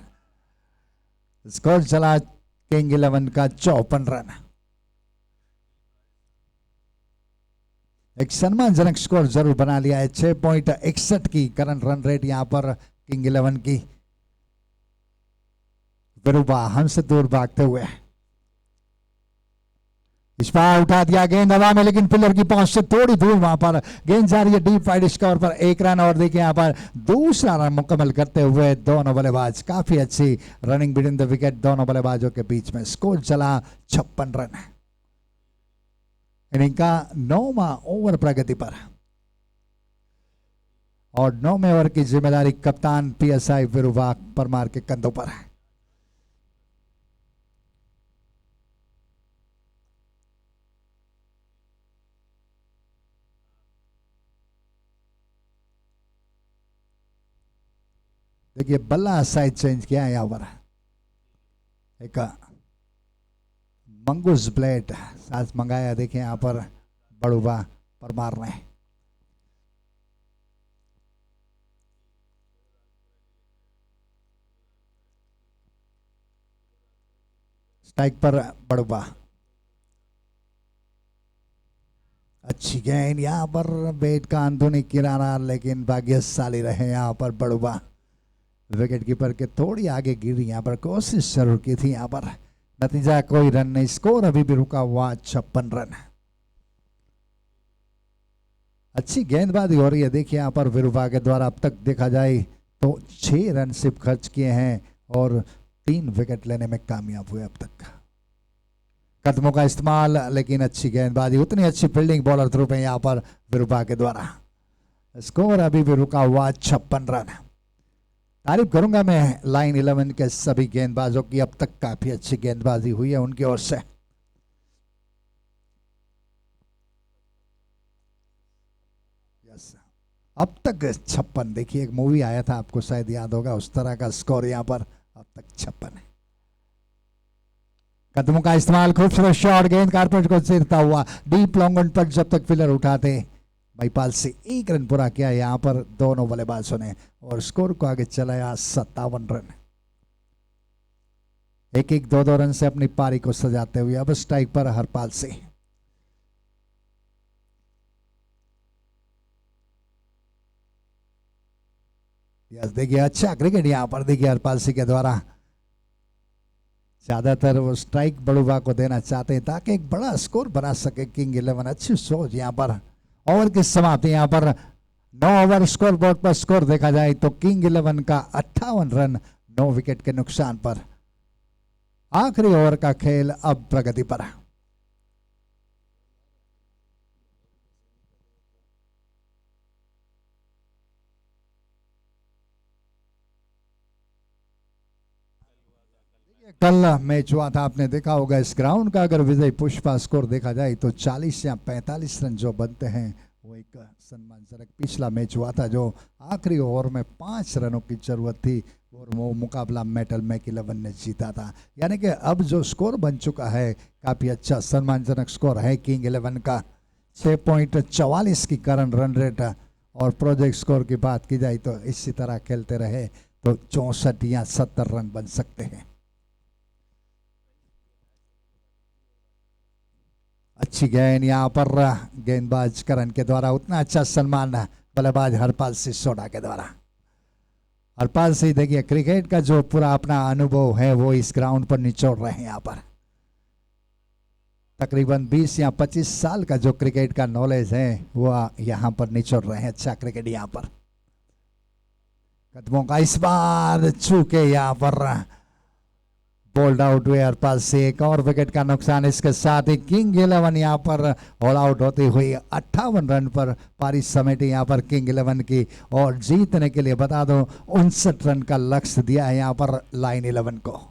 स्कोर चला किंग 11 का 54 रन। एक सम्मानजनक स्कोर जरूर बना लिया है। 6.61 की करंट रन रेट यहां पर किंग 11 की। विरूबा हमसे दूर भागते हुए इस बार उठा दिया गेंद हवा में, लेकिन पिलर की पहुंच से थोड़ी दूर वहां पर गेंद जा रही है डीप वाइड स्कोर पर 1 रन। और देखिए यहां पर दूसरा रन मुकम्मल करते हुए दोनों बल्लेबाज। काफी अच्छी रनिंग बिटवीन द विकेट दोनों बल्लेबाजों के बीच में। स्कोर चला 56 रन। इनिंग का 9वां ओवर प्रगति पर और 9वें ओवर की जिम्मेदारी कप्तान पीएसआई विरूबा परमार के कंधों पर है। देखिए बल्ला साइड चेंज किया है यहां पर। एक मंगूस ब्लेड साथ मंगाया, देखिए यहां पर बड़ुबा परमार ने। स्ट्राइक पर बड़ुबा। अच्छी गेंद यहां पर, बैट का अंदरूनी किनारा, लेकिन भाग्यशाली रहे यहां पर बड़ुबा। विकेट कीपर के थोड़ी आगे गिरी, यहाँ पर कोशिश जरूर की थी, यहाँ पर नतीजा कोई रन नहीं, स्कोर अभी भी रुका हुआ 56 रन। अच्छी गेंदबाजी हो रही है। देखिए यहाँ पर विरुवा के द्वारा अब तक देखा जाए तो 6 रन सिर्फ खर्च किए हैं और 3 विकेट लेने में कामयाब हुए अब तक। कदमों का इस्तेमाल, लेकिन अच्छी गेंदबाजी, उतनी अच्छी फील्डिंग बॉलर थ्रू पे यहाँ पर विरुवा के द्वारा। स्कोर अभी भी रुका हुआ 56 रन। तारीफ करूंगा मैं लाइन 11 के सभी गेंदबाजों की, अब तक काफी अच्छी गेंदबाजी हुई है उनकी ओर से। अब तक 56। देखिए एक मूवी आया था, आपको शायद याद होगा, उस तरह का स्कोर यहाँ पर अब तक 56 है। कदमों का इस्तेमाल, खूबसूरत शॉट, गेंद कारपेट को चीरता हुआ डीप लॉन्ग ऑन पर, जब तक फील्डर उठाते महिपाल से 1 रन पूरा किया यहाँ पर दोनों बल्लेबाजों ने और स्कोर को आगे चलाया 57 रन। 1-1, 2-2 रन से अपनी पारी को सजाते हुए अब स्ट्राइक पर हरपाल सिंह। यस, देखिए अच्छा क्रिकेट यहाँ पर, देखिए हरपाल सिंह के द्वारा। ज्यादातर वो स्ट्राइक बड़ुबा को देना चाहते हैं ताकि एक बड़ा स्कोर बना सके किंग 11। अच्छी सोच यहाँ पर। ओवर की समाप्ति यहाँ पर 9 ओवर स्कोर बोर्ड पर स्कोर देखा जाए तो किंग 11 का 58 रन 9 विकेट के नुकसान पर। आखिरी ओवर का खेल अब प्रगति पर। कल मैच हुआ था, आपने देखा होगा इस ग्राउंड का। अगर विजय पुष्पा स्कोर देखा जाए तो 40 या 45 रन जो बनते हैं वो एक सम्मानजनक पिछला मैच हुआ था जो आखिरी ओवर में 5 रनों की जरूरत थी और वो मुकाबला मेटल मैक 11 ने जीता था। यानी कि अब जो स्कोर बन चुका है काफी अच्छा सम्मानजनक स्कोर है किंग 11 का। 6.44 की करंट रन रेट और प्रोजेक्ट स्कोर की बात की जाए तो इसी तरह खेलते रहे तो 64 या 70 रन बन सकते हैं। अच्छी गेंद यहाँ पर गेंदबाज करण के द्वारा, उतना अच्छा सम्मान बल्लेबाज हरपाल सिंह सोडा के द्वारा। हरपाल सिंह देखिए क्रिकेट का जो पूरा अपना अनुभव है वो इस ग्राउंड पर निचोड़ रहे हैं। यहाँ पर तकरीबन 20 या 25 साल का जो क्रिकेट का नॉलेज है वो यहाँ पर निचोड़ रहे हैं। अच्छा क्रिकेट यहाँ पर। कदमों का इस बार छू के यहाँ पर बोल्ड आउट हुए हरपाल सिंह। एक और विकेट का नुकसान। इसके साथ ही किंग 11 यहाँ पर ऑल आउट होती हुई 58 रन पर पारी समेटी यहाँ पर किंग 11 की और जीतने के लिए बता दो 59 रन का लक्ष्य दिया है यहाँ पर लाइन 11 को।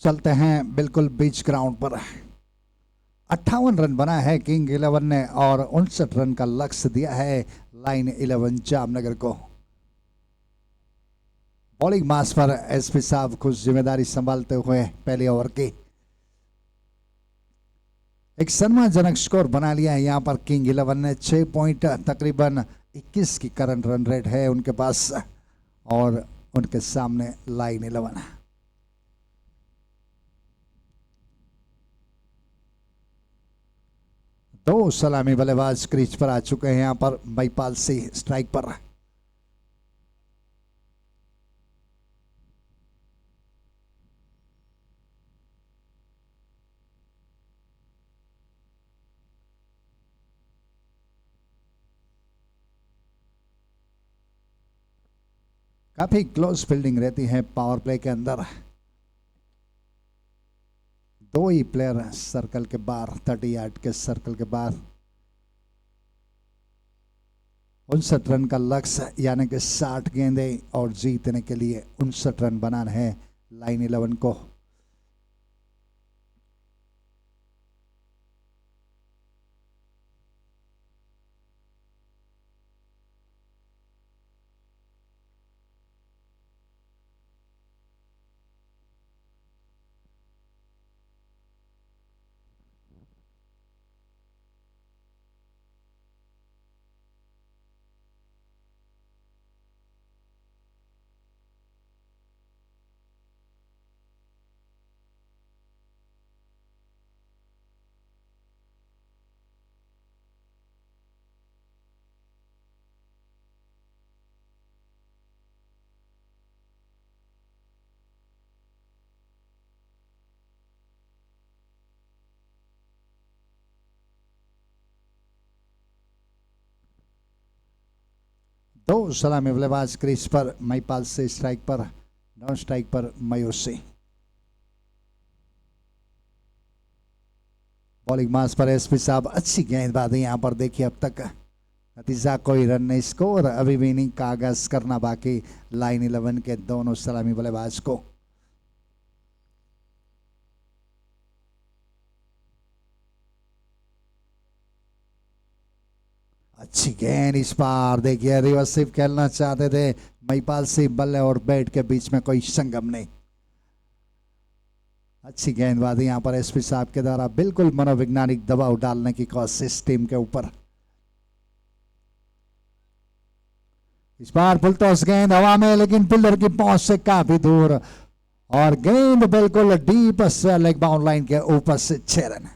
चलते हैं बिल्कुल बीच ग्राउंड पर। 58 रन बना है किंग 11 ने और 59 रन का लक्ष्य दिया है लाइन 11 जामनगर को। बॉलिंग मास पर एसपी साहब खुद जिम्मेदारी संभालते हुए पहले ओवर की एक सम्मानजनक स्कोर बना लिया है यहाँ पर किंग 11 ने। 6 पॉइंट तकरीबन 21 की करंट रन रेट है उनके पास और उनके सामने लाइन 11। दो सलामी बल्लेबाज क्रीज पर आ चुके हैं यहाँ पर। महिपाल सिंह स्ट्राइक पर। काफी क्लोज फील्डिंग रहती है पावर प्ले के अंदर। दो ही प्लेयर सर्कल के बाहर, 30 यार्ड के सर्कल के बाहर। 59 रन का लक्ष्य यानी कि 60 गेंदे और जीतने के लिए 59 रन बनाना है लाइन 11 को। दो सलामी बल्लेबाज क्रीज पर। महिपाल से स्ट्राइक पर, नॉन स्ट्राइक पर मयूर सिंह। बॉलिंग मास पर एसपी साहब अच्छी गेंदबाजी यहाँ पर देखिए। अब तक नतीजा कोई रन नहीं, स्कोर अभी भी नहीं कागज करना बाकी लाइन 11 के दोनों सलामी बल्लेबाज को। अच्छी गेंद इस बार देखिए, रिवर्सिव खेलना चाहते थे महिपाल सिंह। बल्ले और बैट के बीच में कोई संगम नहीं। अच्छी गेंदबाजी यहाँ पर एसपी साहब के द्वारा, बिल्कुल मनोवैज्ञानिक दबाव डालने की कोशिश टीम के ऊपर। इस बार फुलटॉस गेंद हवा में लेकिन पिलर की पहुंच से काफी दूर और गेंद बिल्कुल डीप लेग बाउंड लाइन के ऊपर से 6 रन।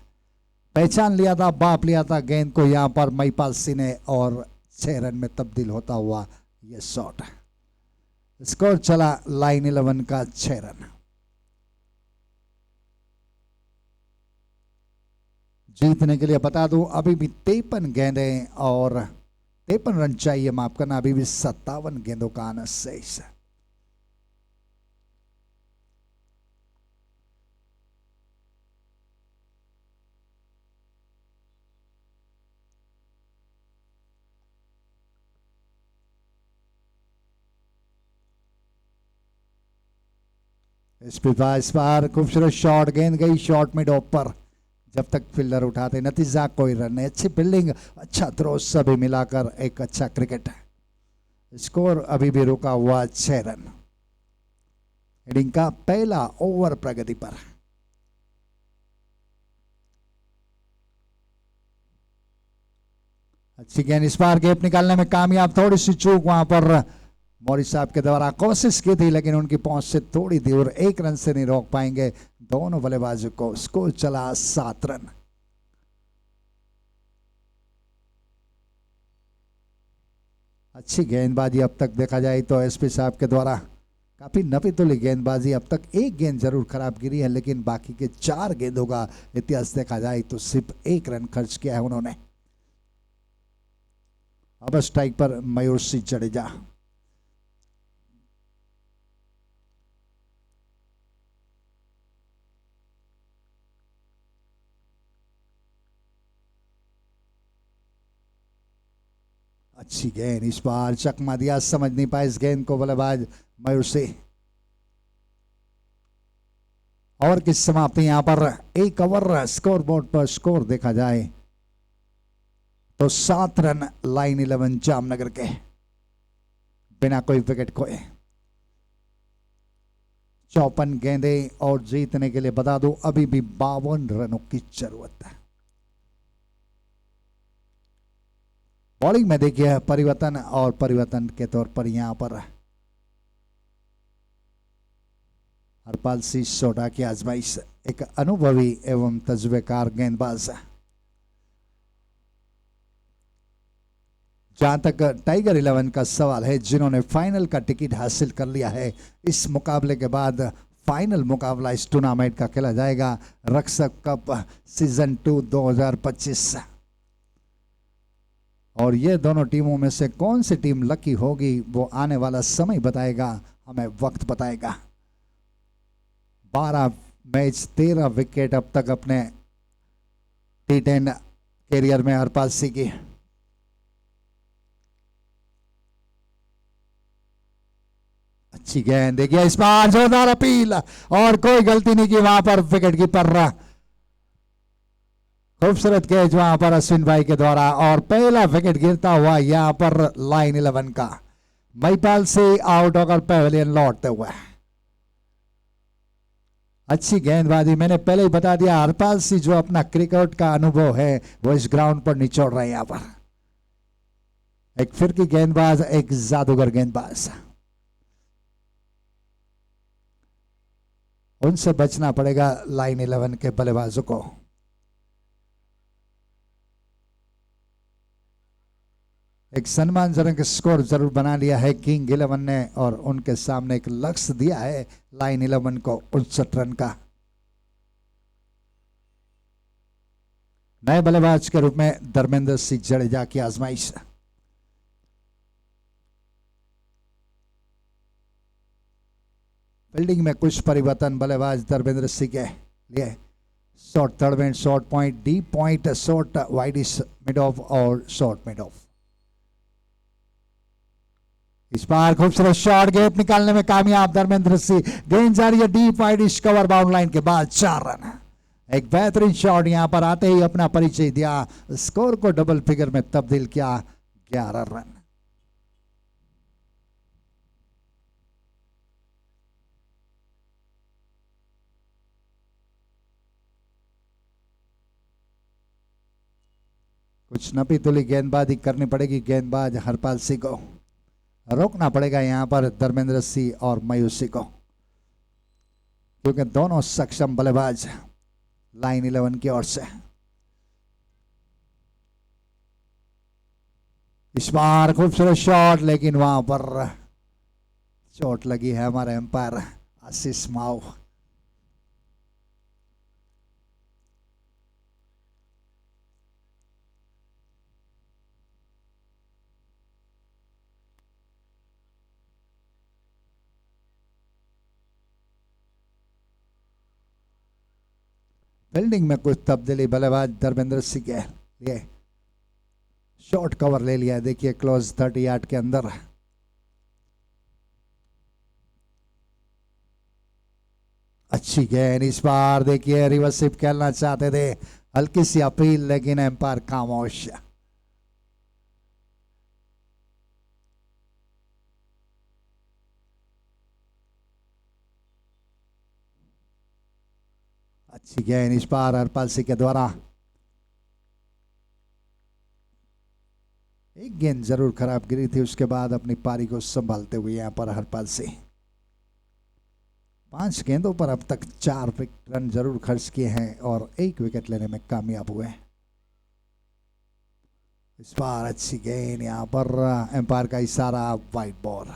पहचान लिया था, बाप लिया था गेंद को यहाँ पर महिपाल सिंह ने और 6 रन में तब्दील होता हुआ यह शॉट। स्कोर चला लाइन 11 का 6 रन। जीतने के लिए बता दूं अभी भी 53 गेंदें और 53 रन चाहिए, माफ करना, अभी भी 57 गेंदों का आना शेष है। इस बार खूबसूरत शॉट, गेंद गई शॉट मिड ऑफ पर। जब तक फील्डर उठाते नतीजा कोई रन नहीं। अच्छी फील्डिंग, अच्छा थ्रो, सभी मिलाकर एक अच्छा क्रिकेट। स्कोर अभी भी रुका हुआ 6 रन। इनिंग का पहला ओवर प्रगति पर। अच्छी गेंद इस बार गैप निकालने में कामयाब। थोड़ी सी चूक वहां पर मौरी साहब के द्वारा कोशिश की थी लेकिन उनकी पहुंच से थोड़ी दूर, 1 रन से नहीं रोक पाएंगे दोनों बल्लेबाजों को। स्कोर चला 7 रन। अच्छी गेंदबाजी अब तक देखा जाए तो एसपी साहब के द्वारा काफी नफी तुली गेंदबाजी। अब तक एक गेंद जरूर खराब गिरी है लेकिन बाकी के 4 गेंदों का इतिहास देखा जाए तो सिर्फ 1 रन खर्च किया है उन्होंने। अब स्ट्राइक पर मयूर सिंह जडेजा। अच्छी गेंद इस बार चकमा दिया, समझ नहीं पाए इस गेंद को बल्लेबाज मयूर सिंह। ओवर की समाप्ति यहां पर 1 ओवर स्कोर बोर्ड पर स्कोर देखा जाए तो 7 रन लाइन 11 जामनगर के बिना कोई विकेट खोए। 54 गेंदे और जीतने के लिए बता दूं अभी भी 52 रनों की जरूरत है। बॉलिंग में देखिए परिवर्तन और परिवर्तन के तौर पर यहां पर हरपाल सिंह सोडा की आजमाइश, एक अनुभवी एवं तजुर्बेकार गेंदबाज। जहां तक टाइगर 11 का सवाल है, जिन्होंने फाइनल का टिकट हासिल कर लिया है, इस मुकाबले के बाद फाइनल मुकाबला इस टूर्नामेंट का खेला जाएगा रक्षक कप सीजन 2 2025। और ये दोनों टीमों में से कौन सी टीम लकी होगी वो आने वाला समय बताएगा, हमें वक्त बताएगा। 12 मैच 13 विकेट अब तक अपने T10 कैरियर में हरपाल सिंह की। अच्छी गेंद देखिए, इस बार जोरदार अपील और कोई गलती नहीं की वहां पर विकेट कीपर। खूबसूरत कैच वहां पर अश्विन भाई के द्वारा और पहला विकेट गिरता हुआ यहां पर लाइन 11 का। महिपाल से आउट होकर पवेलियन लौटते हुए। अच्छी गेंदबाजी, मैंने पहले ही बता दिया हरपाल सिंह जो अपना क्रिकेट का अनुभव है वो इस ग्राउंड पर निचोड़ रहे हैं। यहां पर एक फिरकी गेंदबाज, एक जादूगर गेंदबाज, उनसे बचना पड़ेगा लाइन 11 के बल्लेबाजों को। एक सम्मानजनक स्कोर जरूर बना लिया है किंग 11 ने और उनके सामने एक लक्ष्य दिया है लाइन 11 को 59 रन का। नए बल्लेबाज के रूप में धर्मेंद्र सिंह जडेजा की आजमाइश। फील्डिंग में कुछ परिवर्तन बल्लेबाज धर्मेंद्र सिंह के लिए। शॉर्ट थर्ड में, short point, deep point, short wide mid of और शॉर्ट मिड ऑफ। इस बार खूबसूरत शॉट, गेंद निकालने में कामयाब धर्मेंद्र सिंह। गेंद जा रही है deep wide cover bound line के बाद 4 रन। एक बेहतरीन शॉट यहां पर आते ही अपना परिचय दिया, स्कोर को डबल फिगर में तब्दील किया, 11 रन। कुछ नपी तुली गेंदबाजी करनी पड़ेगी गेंदबाज हरपाल सिंह को। रोकना पड़ेगा यहां पर धर्मेंद्र सिंह और मयूर सिंह को, क्योंकि दोनों सक्षम बल्लेबाज लाइन 11 की ओर से। इस बार खूबसूरत शॉट, लेकिन वहां पर चोट लगी है हमारे एम्पायर आशीष माओ। फील्डिंग में कुछ तब्दीली बल्लेबाज धर्मेंद्र सिंह के लिए। शॉर्ट कवर ले लिया, देखिए क्लोज 30 यार्ड के अंदर। अच्छी गेंद, इस बार देखिए रिवर्स स्विप खेलना चाहते थे, हल्की सी अपील लेकिन एम्पायर खामोश। अच्छी गेंद इस बार हरपाल सिंह के द्वारा। एक गेंद जरूर खराब गिरी थी, उसके बाद अपनी पारी को संभालते हुए यहां पर हरपाल सिंह 5 गेंदों पर अब तक 4 रन जरूर खर्च किए हैं और 1 विकेट लेने में कामयाब हुए। इस बार अच्छी गेंद, यहां पर एम्पायर का इशारा, वाइड बॉल।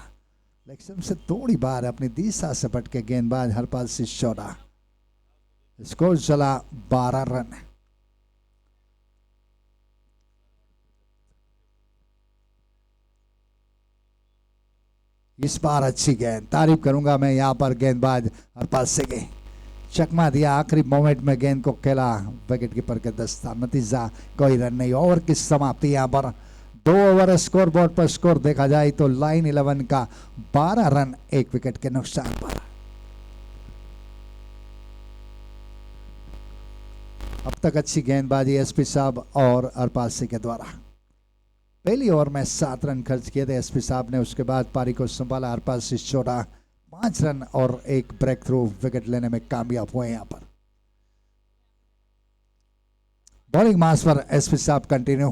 लेकिन से थोड़ी बार अपनी दिशा से पटके गेंदबाज हरपाल सिंह सोडा। स्कोर चला 12 रन। इस बार अच्छी गेंद, तारीफ करूंगा मैं यहां पर गेंदबाज हरपाल सिंह की। चकमा दिया, आखिरी मोमेंट में गेंद को खेला, विकेट कीपर के दस्ता, नतीजा कोई रन नहीं। ओवर की समाप्ति यहां पर 2 ओवर स्कोर बोर्ड पर स्कोर देखा जाए तो लाइन 11 का 12 रन 1 विकेट के नुकसान पर। अब तक अच्छी गेंदबाजी एसपी साहब और अरपाल सिंह के द्वारा। पहली ओवर में 7 रन खर्च किए थे एसपी साहब ने, उसके बाद पारी को संभाला अरपाल सिंह चोड़ा, 5 रन और एक ब्रेक थ्रू विकेट लेने में कामयाब हुए। यहां पर बॉलिंग मास पर एसपी साहब कंटिन्यू,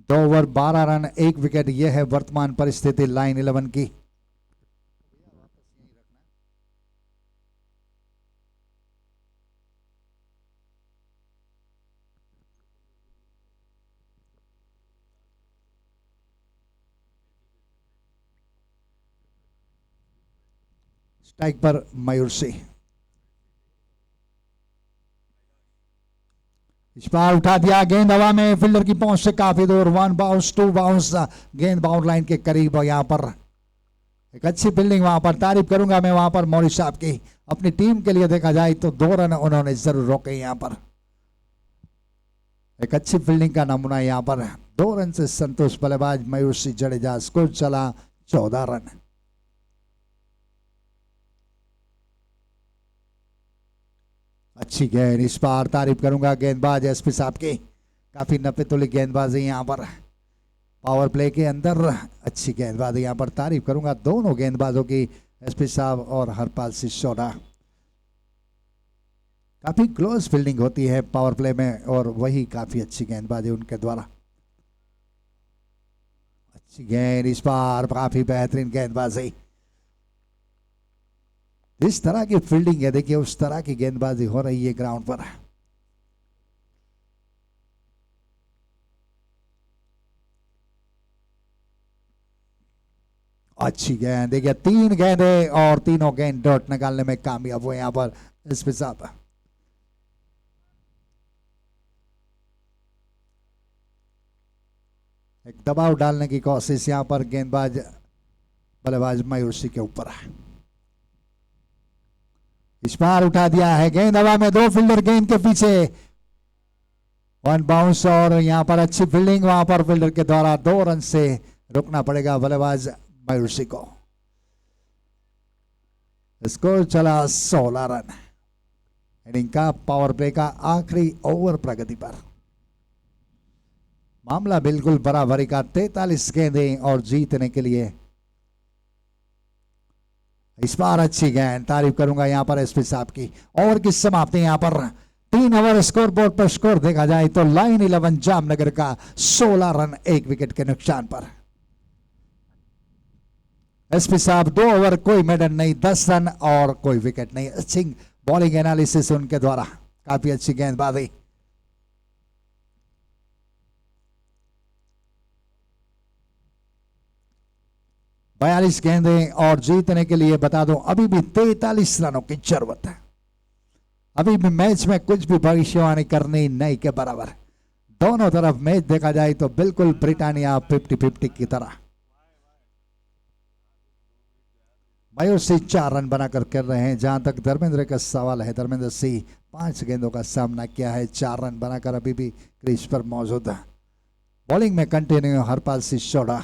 2 ओवर 12 रन 1 विकेट। यह है वर्तमान परिस्थिति लाइन 11 की। स्ट्राइक पर मयूर सिंह, इस बार उठा दिया, गेंद हवा में, फील्डर की पहुंच से काफी दूर, 1 बाउंस 2 बाउंस, गेंद बाउंड लाइन के करीब। यहां पर एक अच्छी फील्डिंग, वहां पर तारीफ करूंगा मैं वहां पर मौली साहब की। अपनी टीम के लिए देखा जाए तो 2 रन उन्होंने जरूर रोके। यहां पर एक अच्छी फील्डिंग का नमूना। यहां पर 2 रन से संतोष बल्लेबाज मयूर सिंह जडेजा, स्कोर चला 14 रन। अच्छी गेंद, इस बार तारीफ करूंगा गेंदबाज एसपी साहब की, काफी नपे तुली गेंदबाजी यहां पर पावर प्ले के अंदर, अच्छी गेंदबाजी यहां पर तारीफ करूंगा दोनों गेंदबाजों की, एसपी साहब और हरपाल सिंह चोड़ा। काफी क्लोज फील्डिंग होती है पावर प्ले में और वही काफी अच्छी गेंदबाजी उनके द्वारा। अच्छी गेंद, इस बार काफी बेहतरीन गेंदबाजी। इस तरह की फील्डिंग है, देखिए उस तरह की गेंदबाजी हो रही है ग्राउंड पर। अच्छी गेंद, देखिए 3 गेंदें और तीनों गेंद डॉट निकालने में कामयाब हुए यहां पर एसपी साहब। एक दबाव डालने की कोशिश यहां पर गेंदबाज बल्लेबाज मयूर सिंह के ऊपर है। इस बार उठा दिया है, गेंद हवा में, 2 फील्डर गेंद के पीछे, 1 बाउंस और यहां पर अच्छी फील्डिंग, वहां पर फील्डर के द्वारा 2 रन से रुकना पड़ेगा बल्लेबाज मयूर सिंह को। स्कोर चला 16 रन। इनिंग का पावर प्ले का आखिरी ओवर प्रगति पर, मामला बिल्कुल बराबरी का, 43 गेंदें और जीतने के लिए। इस बार अच्छी गेंद, तारीफ करूंगा यहां पर एसपी साहब की। ओवर की समाप्ति यहां पर 3 ओवर स्कोर बोर्ड पर स्कोर देखा जाए तो लाइन 11 जामनगर का 16 रन 1 विकेट के नुकसान पर। एसपी साहब 2 ओवर कोई मेडल नहीं, 10 रन और कोई विकेट नहीं। अच्छी बॉलिंग एनालिसिस उनके द्वारा, काफी अच्छी गेंदबाजी। बयालीस गेंदें और जीतने के लिए बता दूं अभी भी 43 रनों की जरूरत है। अभी भी मैच में कुछ भी भविष्यवाणी करनी नहीं के बराबर। दोनों तरफ मैच देखा जाए तो बिल्कुल ब्रिटानिया 50-50 की तरह। मयूर सिंह 4 रन बनाकर कर रहे हैं। जहां तक धर्मेंद्र का सवाल है, धर्मेंद्र सिंह 5 गेंदों का सामना किया है, 4 रन बनाकर अभी भी क्रीज पर मौजूद है। बॉलिंग में कंटिन्यू हरपाल सिंह चोड़ा।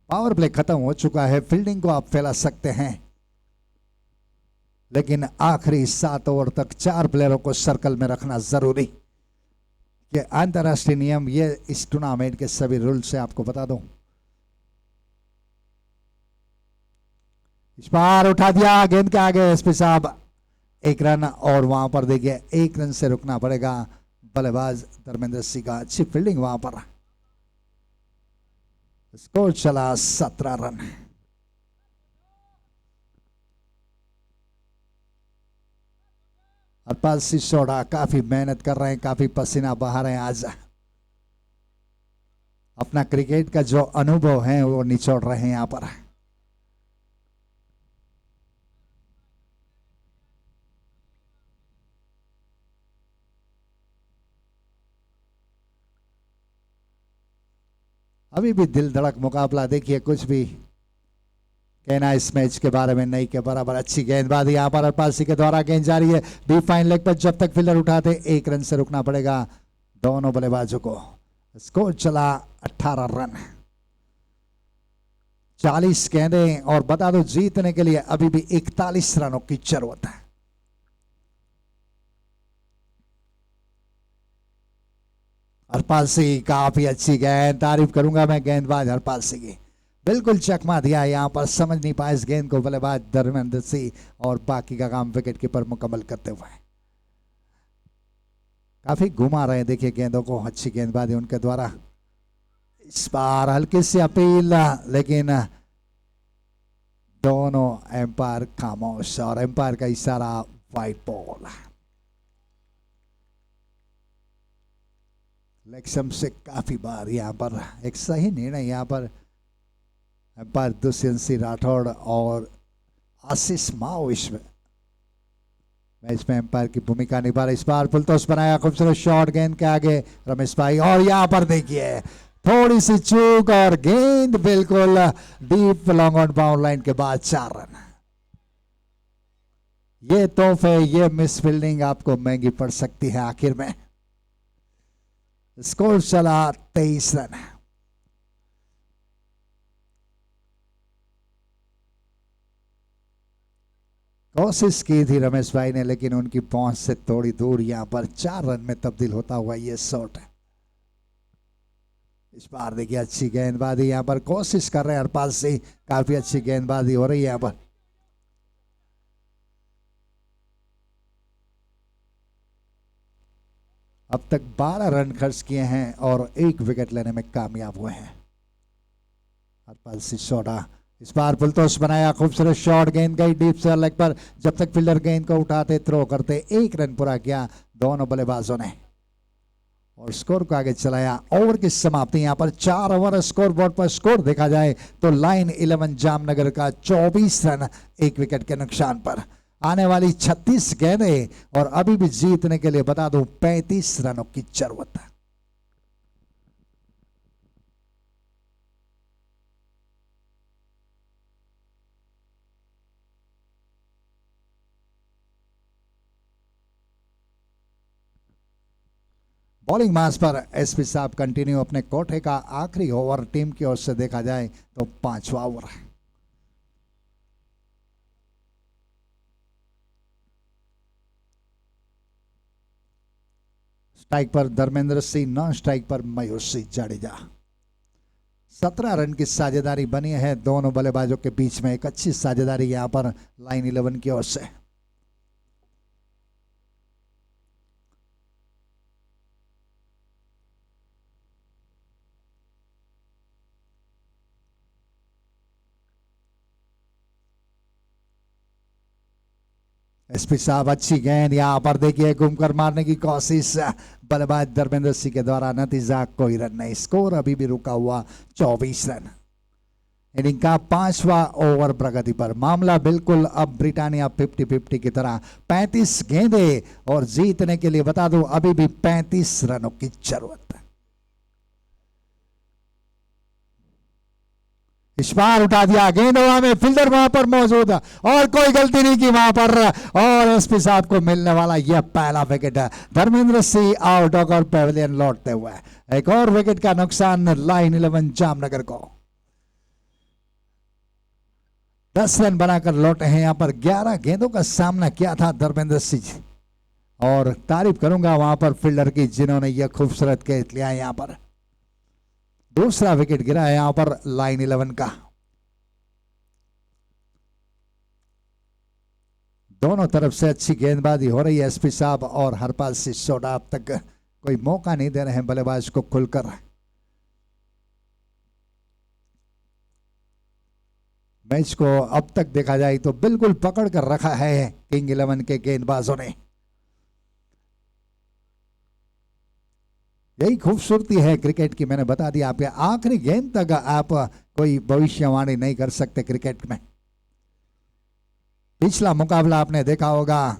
पावर प्ले खत्म हो चुका है, फील्डिंग को आप फैला सकते हैं, लेकिन आखिरी 7 ओवर तक 4 प्लेयरों को सर्कल में रखना जरूरी। ये अंतरराष्ट्रीय नियम, ये इस टूर्नामेंट के सभी रूल से आपको बता दूं। इस बार उठा दिया, गेंद के आगे एसपी साहब 1 रन और वहां पर देखिए 1 रन से रुकना पड़ेगा बल्लेबाज धर्मेंद्र सिंह का। अच्छी फील्डिंग वहां पर, स्कोर चला 17 रन। हरपाल सिंह चोड़ा काफी मेहनत कर रहे हैं, काफी पसीना बहा रहे हैं। आज अपना क्रिकेट का जो अनुभव है वो निचोड़ रहे हैं यहां पर। अभी भी दिल धड़क मुकाबला, देखिए कुछ भी कहना इस मैच के बारे में नहीं के बराबर। अच्छी गेंदबाजी यहां पर हरपाल सिंह के द्वारा, गेंद जारी है बी फाइन लेग पर, जब तक फील्डर उठाते 1 रन से रुकना पड़ेगा दोनों बल्लेबाजों को। स्कोर चला 18 रन। 40 गेंदें और बता दो जीतने के लिए अभी भी 41 रनों की जरूरत है। हरपाल सिंह काफी अच्छी गेंद, तारीफ करूंगा मैं गेंदबाज हरपाल सिंह की, बिल्कुल चकमा दिया, यहां पर समझ नहीं पाए इस गेंद को बल्लेबाज धर्मेंद्र सिंह और बाकी का काम विकेट कीपर मुकम्मल करते हुए काफी घुमा रहे हैं। देखिए गेंदों को, अच्छी गेंदबाजी उनके द्वारा। इस बार हल्की सी अपील, लेकिन दोनों एम्पायर खामोश और एम्पायर का इशारा वाइट बॉल। लेक्सम से काफी बार यहां पर एक सही निर्णय, यहां पर एम्पायर दुष्यंत सिंह राठौड़ और आशीष माओ इसमें मैच में एम्पायर की भूमिका निभा रहे। इस बार फुलटॉस बनाया, खूबसूरत शॉट गेंद के आगे रमेश भाई, और यहां पर देखिए थोड़ी सी चूक और गेंद बिल्कुल deep long on bound line के बाद 4 रन। ये तोहफे, ये मिस फील्डिंग आपको महंगी पड़ सकती है आखिर में। स्कोर चला 23 रन। कोशिश की थी रमेश भाई ने, लेकिन उनकी पहुंच से थोड़ी दूर, यहां पर 4 रन में तब्दील होता हुआ ये शॉट है। इस बार देखिए अच्छी गेंदबाजी, यहां पर कोशिश कर रहे हैं हरपाल सिंह, काफी अच्छी गेंदबाजी हो रही है यहां पर। अब तक 12 रन खर्च किए हैं और 1 विकेट लेने में कामयाब हुए हैं हरपाल सिंह सोडा। इस बार फुलटॉस बनाया, खूबसूरत शॉट गेंद गई डीप से लेग पर, जब तक फील्डर गेंद को उठाते थ्रो करते। 1 रन पूरा किया दोनों बल्लेबाजों ने और स्कोर को आगे चलाया। ओवर की समाप्ति, यहां पर 4 ओवर स्कोर बोर्ड पर स्कोर देखा जाए तो लाइन 11 जामनगर का 24 रन 1 विकेट के नुकसान पर। आने वाली 36 गेंदें और अभी भी जीतने के लिए बता दूं 35 रनों की जरूरत है। बॉलिंग मास पर एसपी साहब कंटिन्यू अपने कोठे का आखिरी ओवर टीम की ओर से देखा जाए तो 5वां ओवर है। स्ट्राइक पर धर्मेंद्र सिंह, नॉन स्ट्राइक पर मयूर सिंह जाडेजा। 17 रन की साझेदारी बनी है दोनों बल्लेबाजों के बीच में, एक अच्छी साझेदारी यहां पर लाइन 11 की ओर से। एसपी साहब अच्छी गेंद, यहां पर देखिए घूमकर मारने की कोशिश बल्लेबाज धर्मेंद्र सिंह के द्वारा, नतीजा कोई रन नहीं, स्कोर अभी भी रुका हुआ 24 रन। इनिंग का 5वां ओवर प्रगति पर, मामला बिल्कुल अब ब्रिटानिया 50-50 की तरह। 35 गेंदे और जीतने के लिए बता दूं अभी भी 35 रनों की जरूरत है। इस बार उठा दिया गेंद हवा में, फील्डर वहां पर मौजूद और कोई गलती नहीं की वहां पर, और एसपी साहब को मिलने वाला यह पहला विकेट है। धर्मेंद्र सिंह आउट होकर पेविलियन लौटते हुए, एक और विकेट का नुकसान लाइन 11 जामनगर को। 10 रन बनाकर लौटे हैं यहां पर। 11 गेंदों का सामना किया था धर्मेंद्र सिंह, और तारीफ करूंगा वहां पर फील्डर की जिन्होंने यह खूबसूरत कैच लिया यहां पर। दूसरा विकेट गिरा है यहां पर लाइन 11 का। दोनों तरफ से अच्छी गेंदबाजी हो रही है। एसपी साहब और हरपाल सिंह सोडा अब तक कोई मौका नहीं दे रहे हैं बल्लेबाज को खुलकर। मैच को अब तक देखा जाए तो बिल्कुल पकड़ कर रखा है किंग 11 के गेंदबाजों ने। यही खूबसूरती है क्रिकेट की, मैंने बता दिया आपके, आखिरी गेंद तक आप कोई भविष्यवाणी नहीं कर सकते क्रिकेट में। पिछला मुकाबला आपने देखा होगा,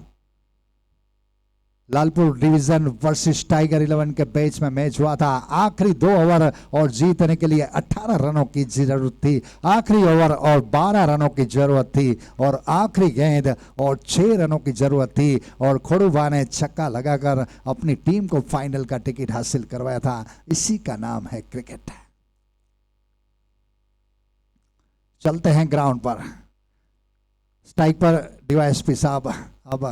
लालपुर डिवीजन वर्सेस टाइगर 11 के बीच में मैच हुआ था। आखिरी 2 ओवर और जीतने के लिए 18 रनों की जरूरत थी। आखिरी ओवर और 12 रनों की जरूरत थी, और आखिरी गेंद और 6 रनों की जरूरत थी, और खोड़ुबा ने छक्का लगाकर अपनी टीम को फाइनल का टिकट हासिल करवाया था। इसी का नाम है क्रिकेट। चलते हैं ग्राउंड पर। स्ट्राइक पर डीवाईएसपी साहब, अब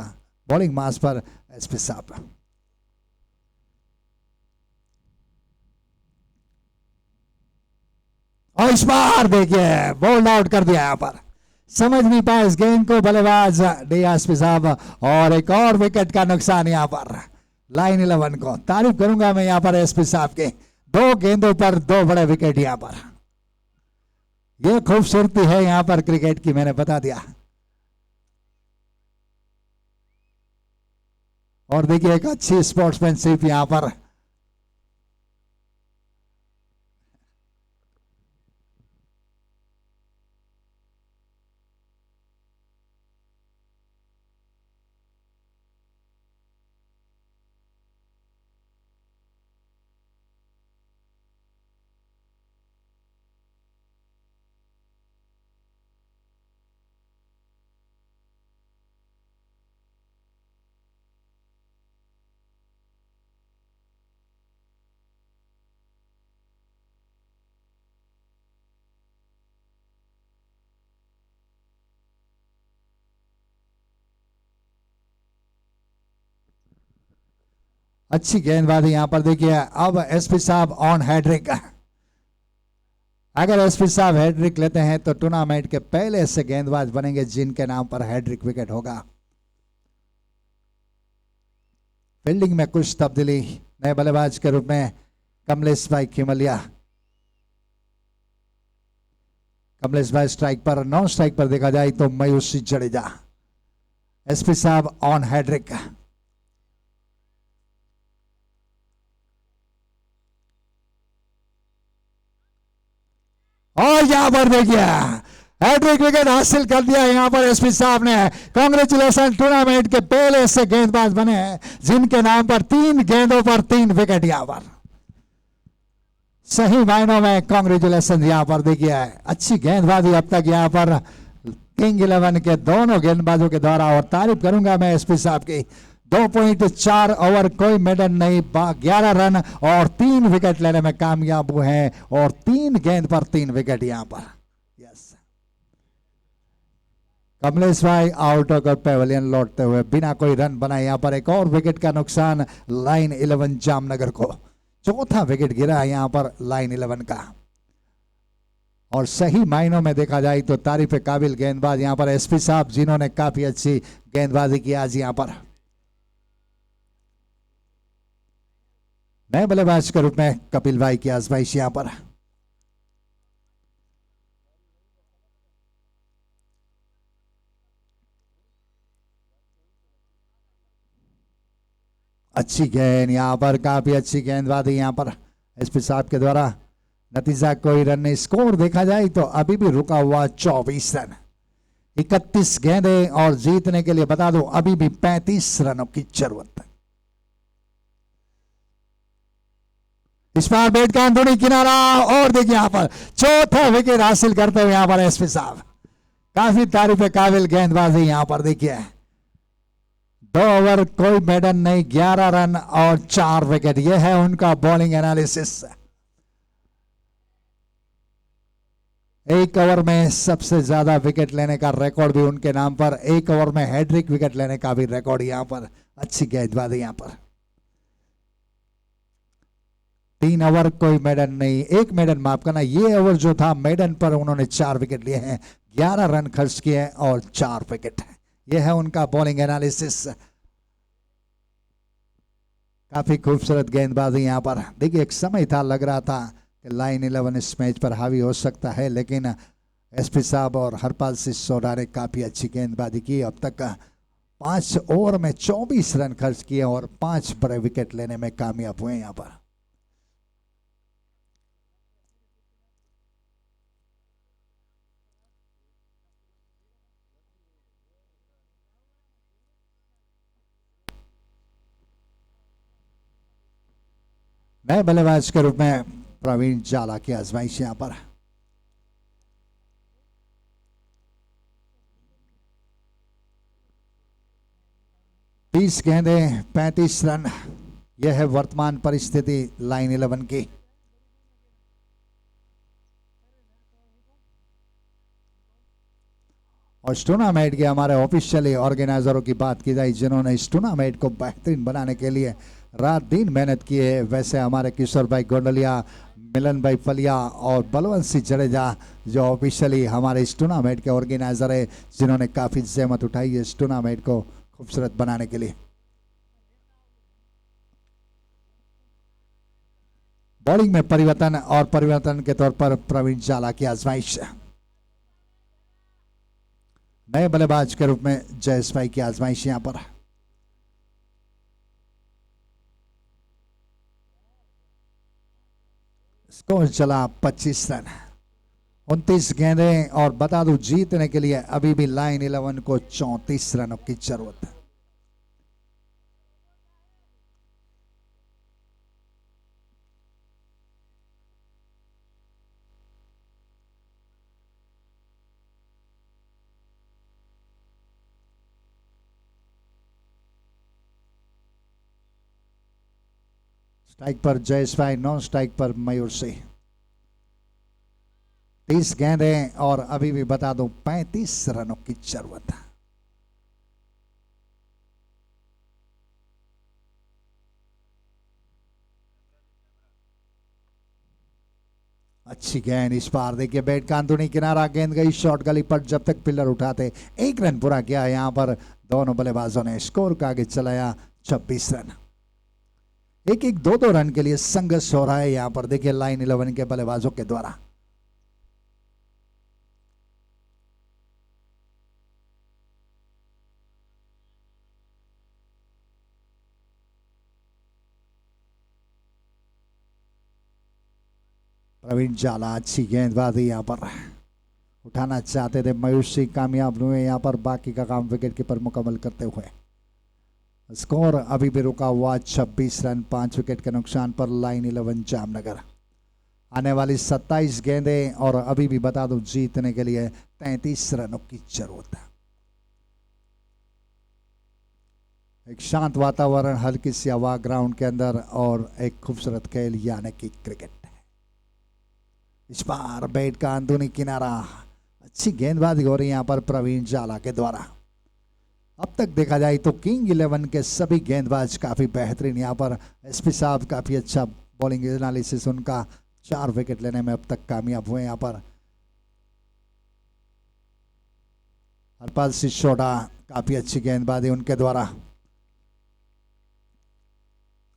बॉलिंग मास पर एसपी साहब। और इस बार देखिए बोल्ड आउट कर दिया, यहां पर समझ नहीं पाए इस गेंद को बल्लेबाज डीएसपी साहब, और एक और विकेट का नुकसान यहां पर लाइन 11 को। तारीफ करूंगा मैं यहां पर एसपी साहब के, 2 गेंदों पर 2 बड़े विकेट यहां पर। यह खूबसूरती है यहां पर क्रिकेट की, मैंने बता दिया। और देखिए एक अच्छी स्पोर्ट्समैनशिप यहां पर। अच्छी गेंदबाजी यहां पर देखिए। अब एसपी साहब ऑन हैड्रिक। अगर एसपी साहब हैड्रिक लेते हैं तो टूर्नामेंट के पहले से गेंदबाज बनेंगे जिनके नाम पर हैड्रिक विकेट होगा। फील्डिंग में कुछ तब्दीली, नए बल्लेबाज के रूप में कमलेश भाई खिमलिया। कमलेश भाई स्ट्राइक पर, नॉन स्ट्राइक पर देखा जाए तो मयूसी जडेजा। एसपी साहब ऑन हैड्रिक। और यहां पर देखिए हैट्रिक विकेट हासिल कर दिया यहां पर एसपी साहब ने। कांग्रेचुलेशन, टूर्नामेंट के पहले से गेंदबाज बने जिनके नाम पर 3 गेंदों पर 3 विकेट यहां पर। सही मायनों में कांग्रेचुलेशन यहां पर देखिए। अच्छी गेंदबाजी अब तक यहां पर किंग 11 के दोनों गेंदबाजों के द्वारा, और तारीफ करूंगा मैं एसपी साहब की। 2.4 ओवर, कोई मेडन नहीं, 11 रन और 3 विकेट लेने में कामयाब हुए हैं, और 3 गेंद पर 3 विकेट यहां पर। यस, कमलेश भाई आउट होकर पेवेलियन लौटते हुए बिना कोई रन बनाए। यहां पर एक और विकेट का नुकसान लाइन 11 जामनगर को। 4था विकेट गिरा यहां पर लाइन 11 का। और सही मायनों में देखा जाए तो तारीफ काबिल गेंदबाज यहां पर एसपी साहब, जिन्होंने काफी अच्छी गेंदबाजी की आज यहां पर। नए बल्लेबाज के रूप में कपिल भाई की आजमाइश यहां पर। अच्छी गेंद यहां पर, काफी अच्छी गेंदबाजी यहां पर एसपी साहब के द्वारा। नतीजा कोई रन नहीं। स्कोर देखा जाए तो अभी भी रुका हुआ 24 रन, 31 गेंदें, और जीतने के लिए बता दो अभी भी 35 रनों की जरूरत है। इस बार बैट का अंदरूनी किनारा, और देखिए यहां पर 4था विकेट हासिल करते हुए यहां पर एसपी साहब। काफी तारीफ काबिल गेंदबाजी यहां पर देखिए। 2 ओवर, कोई मेडन नहीं, 11 रन और 4 विकेट। यह है उनका बॉलिंग एनालिसिस। 1 ओवर में सबसे ज्यादा विकेट लेने का रिकॉर्ड भी उनके नाम पर। 1 ओवर में हैट्रिक विकेट लेने का भी रिकॉर्ड यहां पर। अच्छी गेंदबाजी यहां पर। 3 ओवर, कोई मेडन नहीं, 1 मेडन माफ करना। ये ओवर जो था मेडन पर उन्होंने 4 विकेट लिए हैं, 11 रन खर्च किए और 4 विकेट। यह है उनका बॉलिंग एनालिसिस। काफी खूबसूरत गेंदबाजी यहां पर देखिए। एक समय था लग रहा था कि लाइन 11 इस मैच पर हावी हो सकता है, लेकिन एसपी साहब और हरपाल सिंह सोडा ने काफी अच्छी गेंदबाजी की। अब तक 5 ओवर में 24 रन खर्च किए और 5 बड़े विकेट लेने में कामयाब हुए यहां पर। नए बल्लेबाज के रूप में प्रवीण जाला की आजमाइश यहां पर। तीस गेंदें, 35 रन, यह है वर्तमान परिस्थिति लाइन 11 की। और इस टूर्नामेंट के हमारे ऑफिशियली ऑर्गेनाइजरों की बात की जाए जिन्होंने इस टूर्नामेंट को बेहतरीन बनाने के लिए रात दिन मेहनत की है, वैसे हमारे किशोर भाई गोंडलिया, मिलन भाई फलिया और बलवंत सिंह जडेजा जो ऑफिशियली हमारे इस टूर्नामेंट के ऑर्गेनाइजर है, जिन्होंने काफ़ी जहमत उठाई है इस टूर्नामेंट को खूबसूरत बनाने के लिए। बॉलिंग में परिवर्तन और परिवर्तन के तौर पर प्रवीण जाला की आजमाइश, नए बल्लेबाज के रूप में जयेश भाई की आजमाइश यहां पर। स्कोर चला 25 रन, 29 गेंदें और बता दूं जीतने के लिए अभी भी लाइन 11 को 34 रनों की जरूरत है। स्ट्राइक पर जयेश भाई, नॉन स्ट्राइक पर मयूर सिंह। 30 गेंदें और अभी भी बता दूं 35 रनों की जरूरत है। अच्छी गेंद इस बार, देखिए बैट का अंदरूनी किनारा, गेंद गई शॉर्ट गली पर, जब तक पिलर उठाते। एक रन पूरा किया यहां पर दोनों बल्लेबाजों ने, स्कोर का आगे चलाया 26 रन। एक एक दो रन के लिए संघर्ष हो रहा है यहां पर, देखिए लाइन 11 के बल्लेबाजों के द्वारा। प्रवीण जाला अच्छी गेंदबाजी यहां पर, उठाना चाहते थे मयूर सिंह, कामयाब हुए यहां पर बाकी का काम विकेट कीपर मुकम्मल करते हुए। स्कोर अभी भी रुका हुआ 26 रन, 5 विकेट के नुकसान पर लाइन 11 जामनगर। आने वाली 27 गेंदें और अभी भी बता दूं जीतने के लिए 33 रनों की जरूरत है। एक शांत वातावरण, हल्की सी हवा ग्राउंड के अंदर और एक खूबसूरत खेल यानी कि क्रिकेट। इस बार बैट का अंदरूनी किनारा, अच्छी गेंदबाजी हो रही है यहां पर प्रवीण जाला के द्वारा। अब तक देखा जाए तो किंग 11 के सभी गेंदबाज काफी बेहतरीन, यहां पर एसपी साहब काफी अच्छा बॉलिंग एनालिसिस उनका, 4 विकेट लेने में अब तक कामयाब हुए यहां पर। हरपाल सिसोड़ा काफी अच्छी गेंदबाजी उनके द्वारा,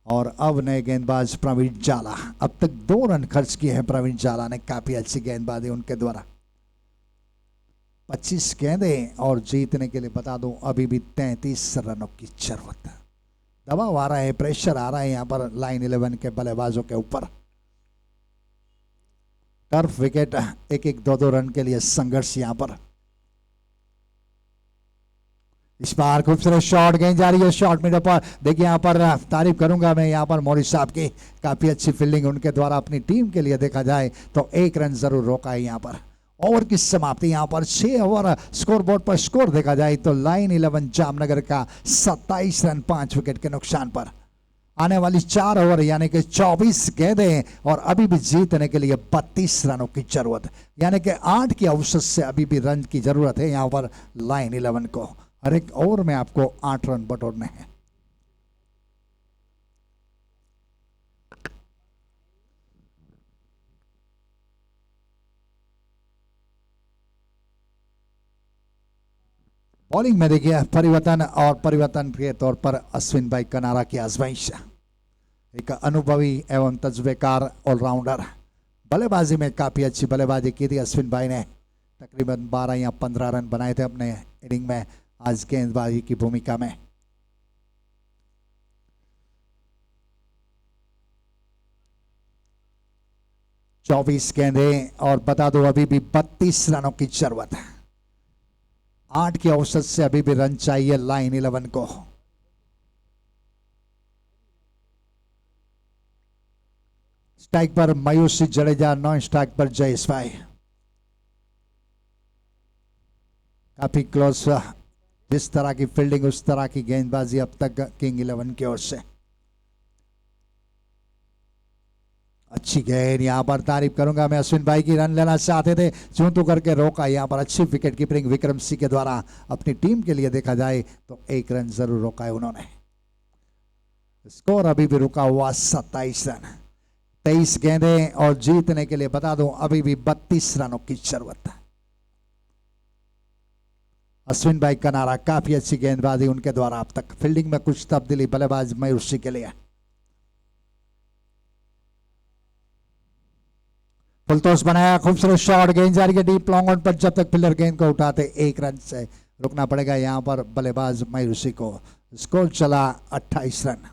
और अब नए गेंदबाज प्रवीण जाला, अब तक 2 रन खर्च किए हैं प्रवीण जाला ने, काफी अच्छी गेंदबाजी उनके द्वारा। 25 गेंदें और जीतने के लिए बता दूं अभी भी 33 रनों की जरूरत है। दबाव आ रहा है, प्रेशर आ रहा है यहां पर लाइन 11 के बल्लेबाजों के ऊपर। टर्फ विकेट, एक एक दो रन के लिए संघर्ष यहां पर। इस बार खूबसूरत शॉट, गेंद जा रही है शॉट मिडल पर, देखिए यहाँ पर तारीफ करूंगा मैं यहाँ पर मौरी साहब की, काफी अच्छी फील्डिंग उनके द्वारा अपनी टीम के लिए देखा जाए तो 1 रन जरूर रोका है यहाँ पर। ओवर की समाप्ति यहाँ पर 6 ओवर, स्कोर बोर्ड पर स्कोर देखा जाए तो लाइन 11 जामनगर का 27 रन 5 विकेट के नुकसान पर। आने वाली 4 ओवर यानी कि 24 गेंदें और अभी भी जीतने के लिए 32 रनों की जरूरत, यानी कि 8 की औसत से अभी भी रन की जरूरत है यहाँ पर लाइन 11 को। हर एक ओवर में आपको 8 रन बटोरने हैं। बॉलिंग में देखिए परिवर्तन, और परिवर्तन के तौर पर अश्विन भाई कनारा की आजमाइश, एक अनुभवी एवं तजुर्बेकार ऑलराउंडर। बल्लेबाजी में काफी अच्छी बल्लेबाजी की थी अश्विन भाई ने, तकरीबन 12 या 15 रन बनाए थे अपने इनिंग में, आज गेंदबाजी की भूमिका में। चौबीस गेंदें और बता दो अभी भी 32 रनों की जरूरत है। 8 की औसत से अभी भी रन चाहिए लाइन 11 को। स्ट्राइक पर मयूर सिंह जडेजा, नॉन स्ट्राइक पर जयेश भाई। काफी क्लोज, जिस तरह की फील्डिंग उस तरह की गेंदबाजी अब तक किंग 11 की ओर से। अच्छी गेंद, यहाँ पर तारीफ करूंगा मैं, अश्विन भाई की रन लेना चाहते थे, चूं तो करके रोका। यहाँ पर अच्छी विकेट कीपिंग विक्रम सिंह के द्वारा अपनी टीम के लिए देखा जाए तो 1 रन जरूर रोका है उन्होंने। स्कोर अभी भी रुका हुआ 27 रन, 23 गेंदें और जीतने के लिए बता दूं अभी भी 32 रनों की जरूरत है। अश्विन भाई कनारा काफी अच्छी गेंदबाजी उनके द्वारा अब तक। फील्डिंग में कुछ तब्दीली बल्लेबाज मयूर सिंह के लिए। फुलतोष बनाया, खूबसूरत शॉट, गेंद जा रही है डीप लॉन्ग ऑन पर, जब तक फील्डर गेंद को उठाते 1 रन से रुकना पड़ेगा यहां पर बल्लेबाज मयूर सिंह को। स्कोर चला 28 रन।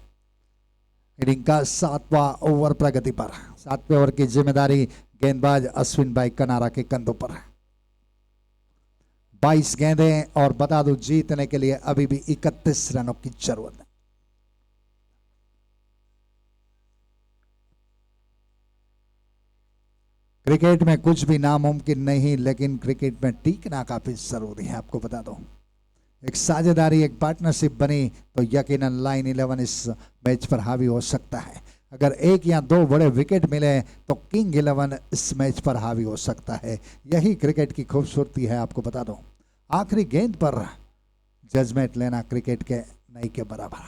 इनिंग का 7वां ओवर प्रगति पर। 7वें ओवर की जिम्मेदारी गेंदबाज अश्विन भाई कनारा के कंधों पर है। 22 गेंदें और बता दूं जीतने के लिए अभी भी 31 रनों की जरूरत है। क्रिकेट में कुछ भी नामुमकिन नहीं, लेकिन क्रिकेट में टीकना काफी जरूरी है। आपको बता दूं एक साझेदारी, एक पार्टनरशिप बनी तो यकीनन लाइन 11 इस मैच पर हावी हो सकता है। अगर 1 या 2 बड़े विकेट मिले तो किंग 11 इस मैच पर हावी हो सकता है। यही क्रिकेट की खूबसूरती है। आपको बता दूं आखिरी गेंद पर जजमेंट लेना क्रिकेट के नहीं के बराबर।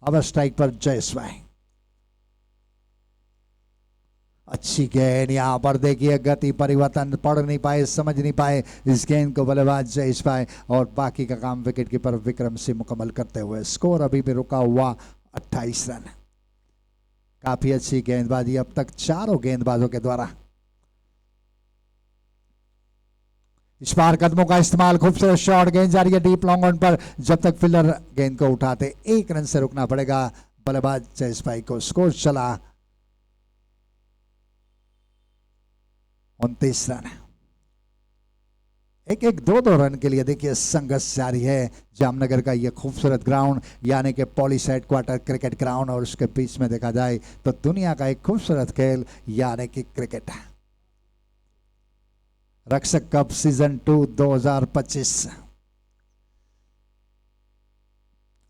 अब स्ट्राइक पर जयस्वाल, अच्छी गेंद, यहां पर देखिए गति परिवर्तन, पढ़ नहीं पाए, समझ नहीं पाए इस गेंद को बल्लेबाज जयस्वाल, और बाकी का काम विकेट कीपर विक्रम सिंह मुकम्मल करते हुए। स्कोर अभी भी रुका हुआ 28 रन। काफी अच्छी गेंदबाजी अब तक चारों गेंदबाजों के द्वारा। इस बार कदमों का इस्तेमाल, खूबसूरत शॉट, गेंद जा रही है डीप लॉन्ग ऑन पर, जब तक फील्डर गेंद को उठाते 1 रन से रुकना पड़ेगा बल्लेबाज जयस्वाल को। स्कोर चला 29 रन। 1-1, 2-2 रन के लिए देखिए संघर्ष जारी है। जामनगर का यह खूबसूरत ग्राउंड यानी कि पॉलिस हेडक्वार्टर क्रिकेट ग्राउंड, और उसके बीच में देखा जाए तो दुनिया का एक खूबसूरत खेल यानी कि क्रिकेट है। रक्षक कप सीजन 2 2025।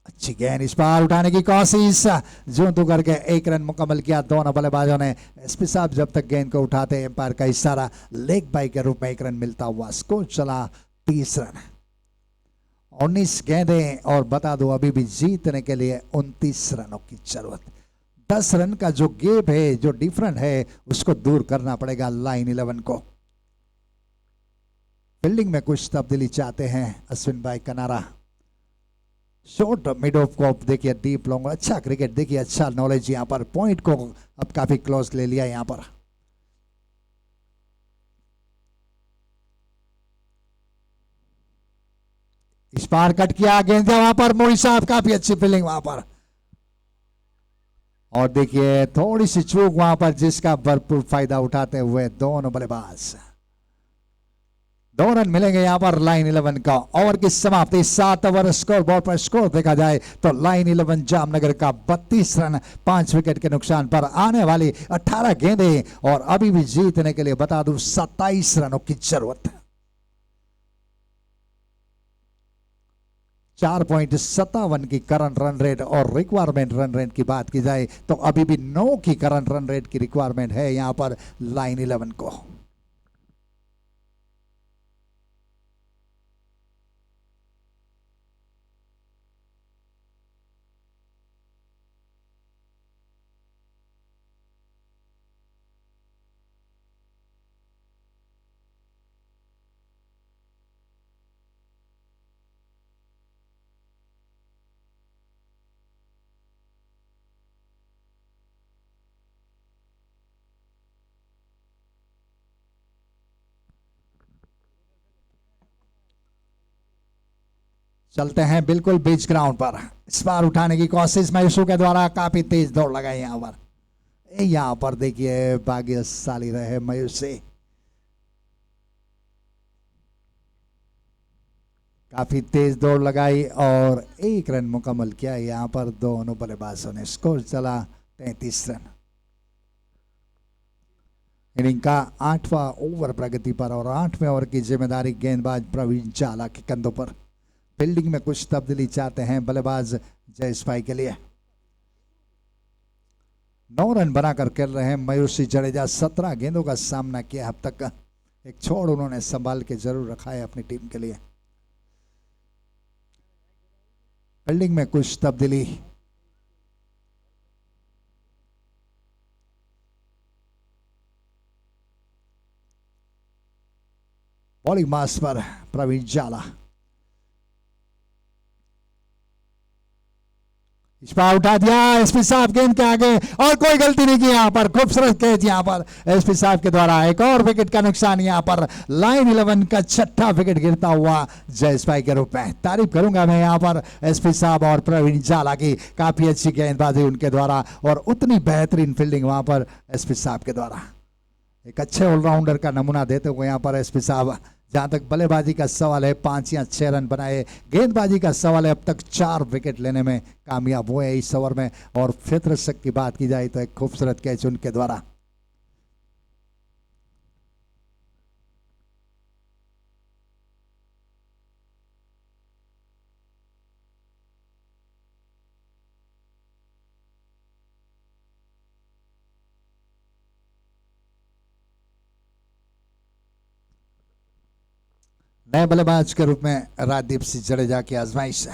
अच्छी गेंद, इस बार उठाने की कोशिश, जो तो करके 1 रन मुकम्मल किया दोनों बल्लेबाजों ने। एसपी साहब जब तक गेंद को उठाते एम्पायर का इशारा, लेग बाई के रूप में 1 रन मिलता हुआ। स्कोर चला 30 रन। 19 गेंदें और बता दो अभी भी जीतने के लिए 29 रनों की जरूरत। 10 रन का जो गैप है, जो डिफरेंट है, उसको दूर करना पड़ेगा लाइन 11 को। फील्डिंग में कुछ तब्दीली चाहते हैं अश्विन भाई कनारा। शॉर्ट मिड ऑफ को देखिए डीप लॉन्ग, अच्छा क्रिकेट देखिए, अच्छा नॉलेज यहाँ पर। पॉइंट को अब काफी क्लोज ले लिया यहाँ पर। इस पार कट किया, गेंद वहां पर मोई साहब, काफी अच्छी फील्डिंग वहां पर। और देखिए थोड़ी सी चूक वहां पर, जिसका भरपूर फायदा उठाते हुए दोनों बल्लेबाज। 2 रन मिलेंगे यहां पर लाइन 11 का। ओवर की समाप्ति 7 ओवर। स्कोर बोर्ड पर स्कोर देखा जाए तो लाइन 11 जामनगर का 32 रन 5 विकेट के नुकसान पर। आने वाली 18 गेंदें और अभी भी जीतने के लिए बता दूं 27 रनों की जरूरत है। 4.57 की करंट रन रेट और रिक्वायरमेंट रन रेट की बात की जाए तो अभी भी 9 की करंट रन रेट की रिक्वायरमेंट है यहां पर लाइन 11 को। चलते हैं बिल्कुल बीच ग्राउंड पर। इस बार उठाने की कोशिश मयूसू के द्वारा, काफी तेज दौड़ लगाई यहां पर। यहां पर देखिए भाग्यशाली रहे मयूसी, काफी तेज दौड़ लगाई और 1 रन मुकम्मल किया यहां पर दोनों बल्लेबाजों ने। स्कोर चला 33 रन। इनिंग का 8वां ओवर प्रगति पर और 8वें ओवर की जिम्मेदारी गेंदबाज प्रवीण जाला के कंधों पर। फील्डिंग में कुछ तब्दीली चाहते हैं बल्लेबाज जयस्वाल के लिए। 9 रन बनाकर खेल रहे हैं मयूर सिंह जडेजा। 17 गेंदों का सामना किया अब तक, एक छोड़ उन्होंने संभाल के जरूर रखा है अपनी टीम के लिए। फील्डिंग में कुछ तब्दीली, बॉलिंग मास पर प्रवीण जाला, इस बार उठा दिया एसपी साहब गेंद के आगे और कोई गलती नहीं की यहां पर, खूबसूरत कैच यहां पर एसपी साहब के द्वारा। एक और विकेट का नुकसान यहां पर, लाइन 11 का छठा विकेट गिरता हुआ जयेश भाई के रूप में। तारीफ करूंगा मैं यहां पर एसपी साहब और प्रवीण जाला की, काफी अच्छी गेंदबाजी उनके द्वारा और उतनी बेहतरीन फील्डिंग वहां पर एसपी साहब के द्वारा। एक अच्छे ऑलराउंडर का नमूना देते हुए यहां पर एसपी साहब। जहां तक बल्लेबाजी का सवाल है 5 या 6 रन बनाए, गेंदबाजी का सवाल है अब तक 4 विकेट लेने में कामयाब हुए इस ओवर में। और फितरत की बात की जाए तो एक खूबसूरत कैच उनके द्वारा। नए बल्लेबाज के रूप में राजदीप सिंह जडेजा की आजमाइश।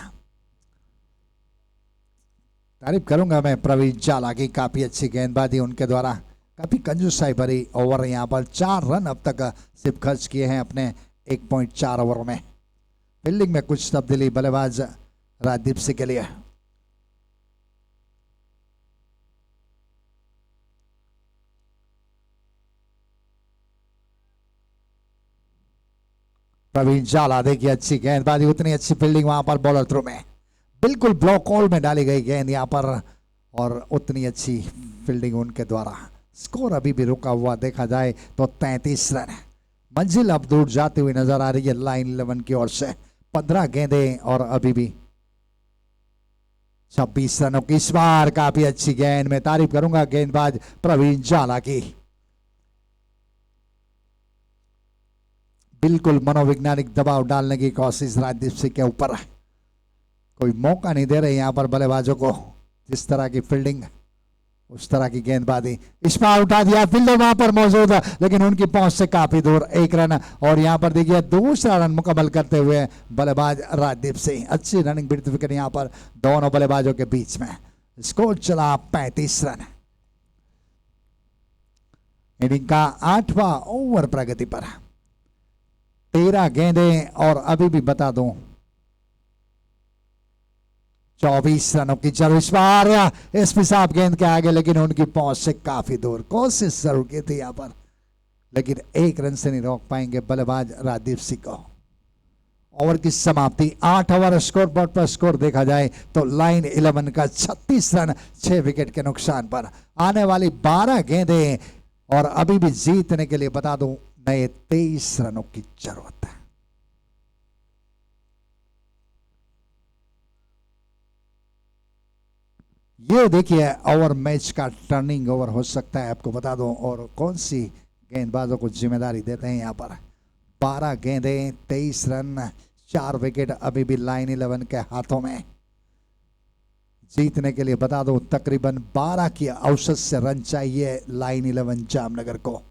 तारीफ करूंगा मैं प्रवीण जाला की, काफी अच्छी गेंदबाजी उनके द्वारा, काफी कंजूसाई भरी ओवर। यहां पर 4 रन अब तक सिर्फ खर्च किए हैं अपने 1.4 ओवर में। फील्डिंग में कुछ तब्दीली बल्लेबाज राजदीप सिंह के लिए। प्रवीण जाला, देखिए अच्छी गेंदबाजी, उतनी अच्छी फील्डिंग वहां पर बॉलर थ्रू में, बिल्कुल ब्लॉक होल में डाली गई गेंद यहां पर और उतनी अच्छी फील्डिंग उनके द्वारा। स्कोर अभी भी रुका हुआ देखा जाए तो 33 रन। मंजिल अब दूर जाती हुई नजर आ रही है लाइन 11 की ओर से। 15 गेंदें और अभी भी 26 रनों की। इस बार काफी अच्छी गेंद, में तारीफ करूंगा गेंदबाज प्रवीण जाला की। बिल्कुल मनोवैज्ञानिक दबाव डालने की कोशिश राजदीप सिंह के ऊपर, कोई मौका नहीं दे रहे यहां पर बल्लेबाजों को। जिस तरह की फील्डिंग उस तरह की गेंदबाजी। इस बार उठा दिया, फील्डर वहां पर मौजूद है लेकिन उनकी पहुंच से काफी दूर, 1 रन। और यहां पर देखिए दूसरा रन मुकम्मल करते हुए बल्लेबाज राजदीप सिंह। अच्छी रनिंग विड्थ विकेट यहां पर दोनों बल्लेबाजों के बीच में। स्कोर चला 35 रन। इनिंग का 8वां ओवर प्रगति पर, 13 गेंदें और अभी भी बता दूं 24 रनों की जरूर। इस बार एसपी साहब गेंद के आगे लेकिन उनकी पहुंच से काफी दूर, कोशिश जरूर की थी यहां पर लेकिन 1 रन से नहीं रोक पाएंगे बल्लेबाज राजदीप सिंह को। ओवर की समाप्ति, 8 ओवर स्कोर बोर्ड पर स्कोर देखा जाए तो लाइन 11 का 36 रन 6 विकेट के नुकसान पर। आने वाली 12 गेंदें और अभी भी जीतने के लिए बता दूं नए 23 रनों की जरूरत है। ये देखिए ओवर मैच का टर्निंग ओवर हो सकता है, आपको बता दूं। और कौन सी गेंदबाजों को जिम्मेदारी देते हैं यहां पर। 12 गेंदें 23 रन 4 विकेट अभी भी लाइन 11 के हाथों में। जीतने के लिए बता दो तकरीबन 12 की औसत से रन चाहिए लाइन 11 जामनगर को।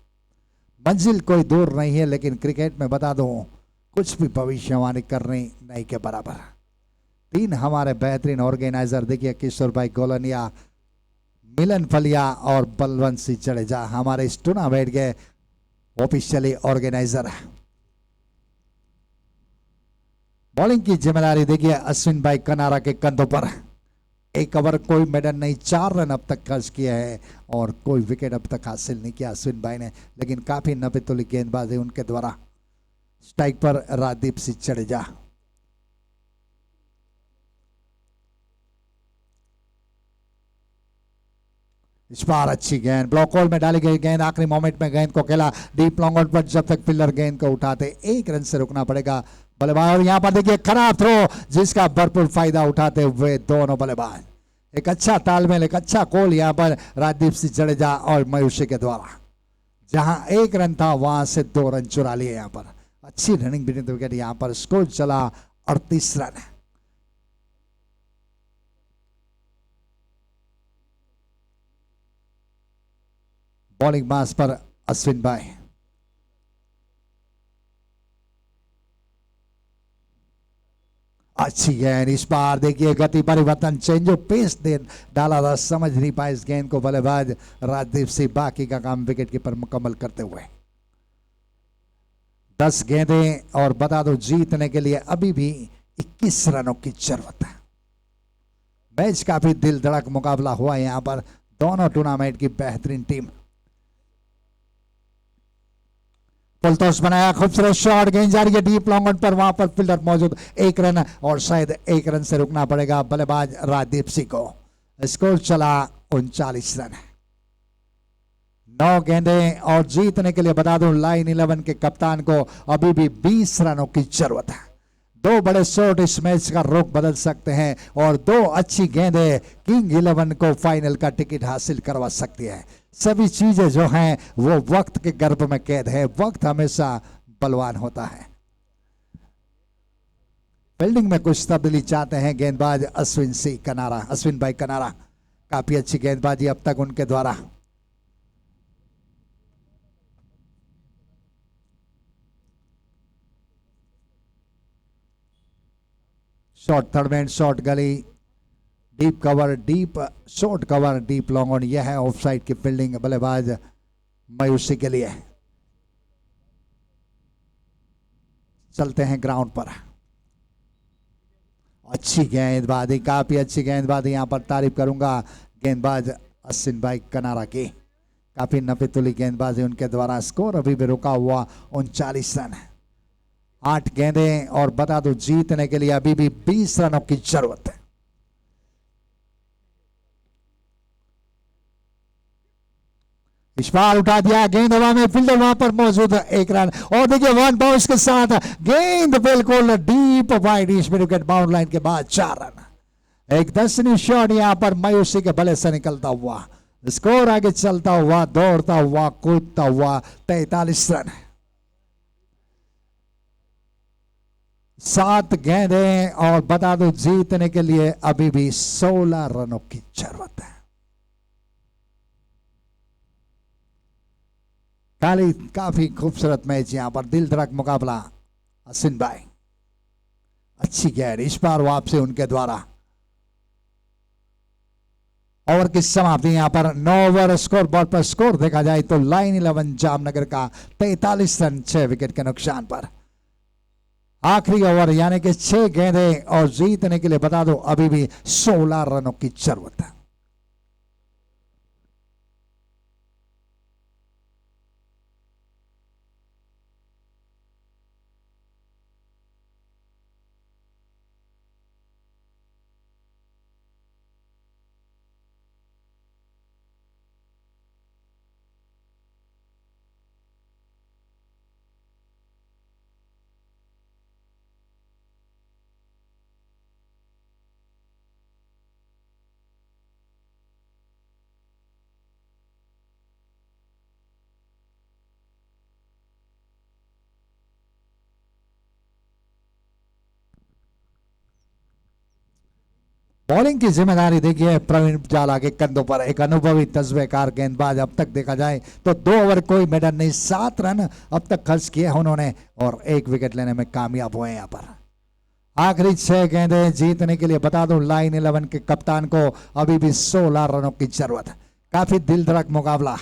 मंजिल कोई दूर नहीं है लेकिन क्रिकेट में बता दो कुछ भी भविष्यवाणी करनी नहीं के बराबर। 3 हमारे बेहतरीन ऑर्गेनाइजर देखिए, किशोर भाई गोलनिया, मिलन फलिया और बलवंत सिंह जडेजा हमारे इस टूर्नामेंट के ऑफिशियली ऑर्गेनाइजर। बॉलिंग की जिम्मेदारी देखिए अश्विन भाई कनारा के कंधों पर। 1 ओवर कोई मेडल नहीं, 4 रन अब तक खर्च किया है और कोई विकेट अब तक हासिल नहीं किया अश्विन भाई ने, लेकिन काफी नबेतुली गेंदबाजी उनके द्वारा। स्ट्राइक पर राजदीप सिंह जडेजा। इस बार अच्छी गेंद, ब्लॉक होल में डाली गई गेंद, आखिरी मोमेंट में गेंद को खेला डीप लॉन्ग आउट पर। जब तक फील्डर गेंद को उठाते 1 रन से रुकना पड़ेगा बल्लेबाज। और यहां पर देखिए खराब थ्रो जिसका भरपूर फायदा उठाते हुए दोनों बल्लेबाज। एक अच्छा तालमेल, एक अच्छा कॉल यहां पर राजदीप सिंह जडेजा और मयूर सिंह के द्वारा। जहां 1 रन था वहां से 2 रन चुरा लिए यहां पर। अच्छी रनिंग विकेट यहां पर। स्कोर चला 38 रन। बॉलिंग मास पर अश्विन भाई। अच्छी गेंद, इस बार देखिए गति परिवर्तन, चेंज ऑफ पेस दे डाला था, समझ नहीं पाए इस गेंद को बल्लेबाज राजदीप सिंह। बाकी का काम विकेट कीपर मुकम्मल करते हुए 10 गेंदें और बता दो जीतने के लिए अभी भी 21 रनों की जरूरत है। मैच काफी दिल धड़क मुकाबला हुआ यहां पर, दोनों टूर्नामेंट की बेहतरीन टीम। पुलतोस बनाया, खूबसूरत शॉट, गेंद जा रही है डीप लॉन्ग ऑन पर, वहां पर फील्डर मौजूद, 1 रन और शायद 1 रन से रुकना पड़ेगा बल्लेबाज राजदीप सिंह को। स्कोर चला 39 रन। 9 गेंदें और जीतने के लिए बता दूं लाइन 11 के कप्तान को अभी भी 20 रनों की जरूरत है। 2 बड़े शॉट इस मैच का रुख बदल सकते हैं और 2 अच्छी गेंदें किंग 11 को फाइनल का टिकट हासिल करवा सकती है। सभी चीजें जो हैं वो वक्त के गर्भ में कैद है, वक्त हमेशा बलवान होता है। फील्डिंग में कुछ तब्दीली चाहते हैं गेंदबाज अश्विन भाई कनारा। काफी अच्छी गेंदबाजी अब तक उनके द्वारा। शॉर्ट थर्ड मैन, शॉर्ट गली, deep cover, deep short cover, deep long on, यह है ऑफसाइड की फील्डिंग बल्लेबाज मयूसी के लिए। चलते हैं ग्राउंड पर। अच्छी गेंदबाजी, काफी अच्छी गेंदबाजी, यहां पर तारीफ करूंगा गेंदबाज अश्विन भाई कनारा की। काफी नफीतुली गेंदबाजी उनके द्वारा। स्कोर अभी भी रुका हुआ 39 रन। 8 गेंदें और बता दो जीतने के लिए अभी भी 20 रनों की जरूरत है। इस बार उठा दिया, गेंद हवा में, फील्डर वहां पर मौजूद, 1 रन और देखिए 1 बाउंस के साथ गेंद बिल्कुल डीप वाइड, इसमें विकेट बाउंड लाइन के बाद 4 रन। एक दर्शनीय शॉट यहां पर मयूसी के बल्ले से निकलता हुआ, स्कोर आगे चलता हुआ, दौड़ता हुआ, कूदता हुआ, 43 रन। 7 गेंदें और बता दो जीतने के लिए अभी भी 16 रनों की जरूरत है। काफी खूबसूरत मैच यहां पर, दिल धड़क मुकाबला। अश्विन भाई अच्छी गेंद, इस बार वापसी उनके द्वारा। ओवर की समाप्ति यहां पर 9 ओवर स्कोर बोर्ड पर स्कोर देखा जाए तो लाइन 11 जामनगर का 43 रन 6 विकेट के नुकसान पर। आखिरी ओवर यानी कि 6 गेंदें और जीतने के लिए बता दो अभी भी 16 रनों की जरूरत है। बॉलिंग की जिम्मेदारी देखिए प्रवीण जाला के कंधों पर। एक अनुभवी तजुर्बेकार गेंदबाज, अब तक देखा जाए तो 2 ओवर कोई मेडल नहीं, 7 रन अब तक खर्च किए उन्होंने और 1 विकेट लेने में कामयाब हुए यहां पर। आखिरी 6 गेंदें जीतने के लिए बता दूं लाइन 11 के कप्तान को अभी भी 16 रनों की जरूरत। काफी दिल धड़क मुकाबला।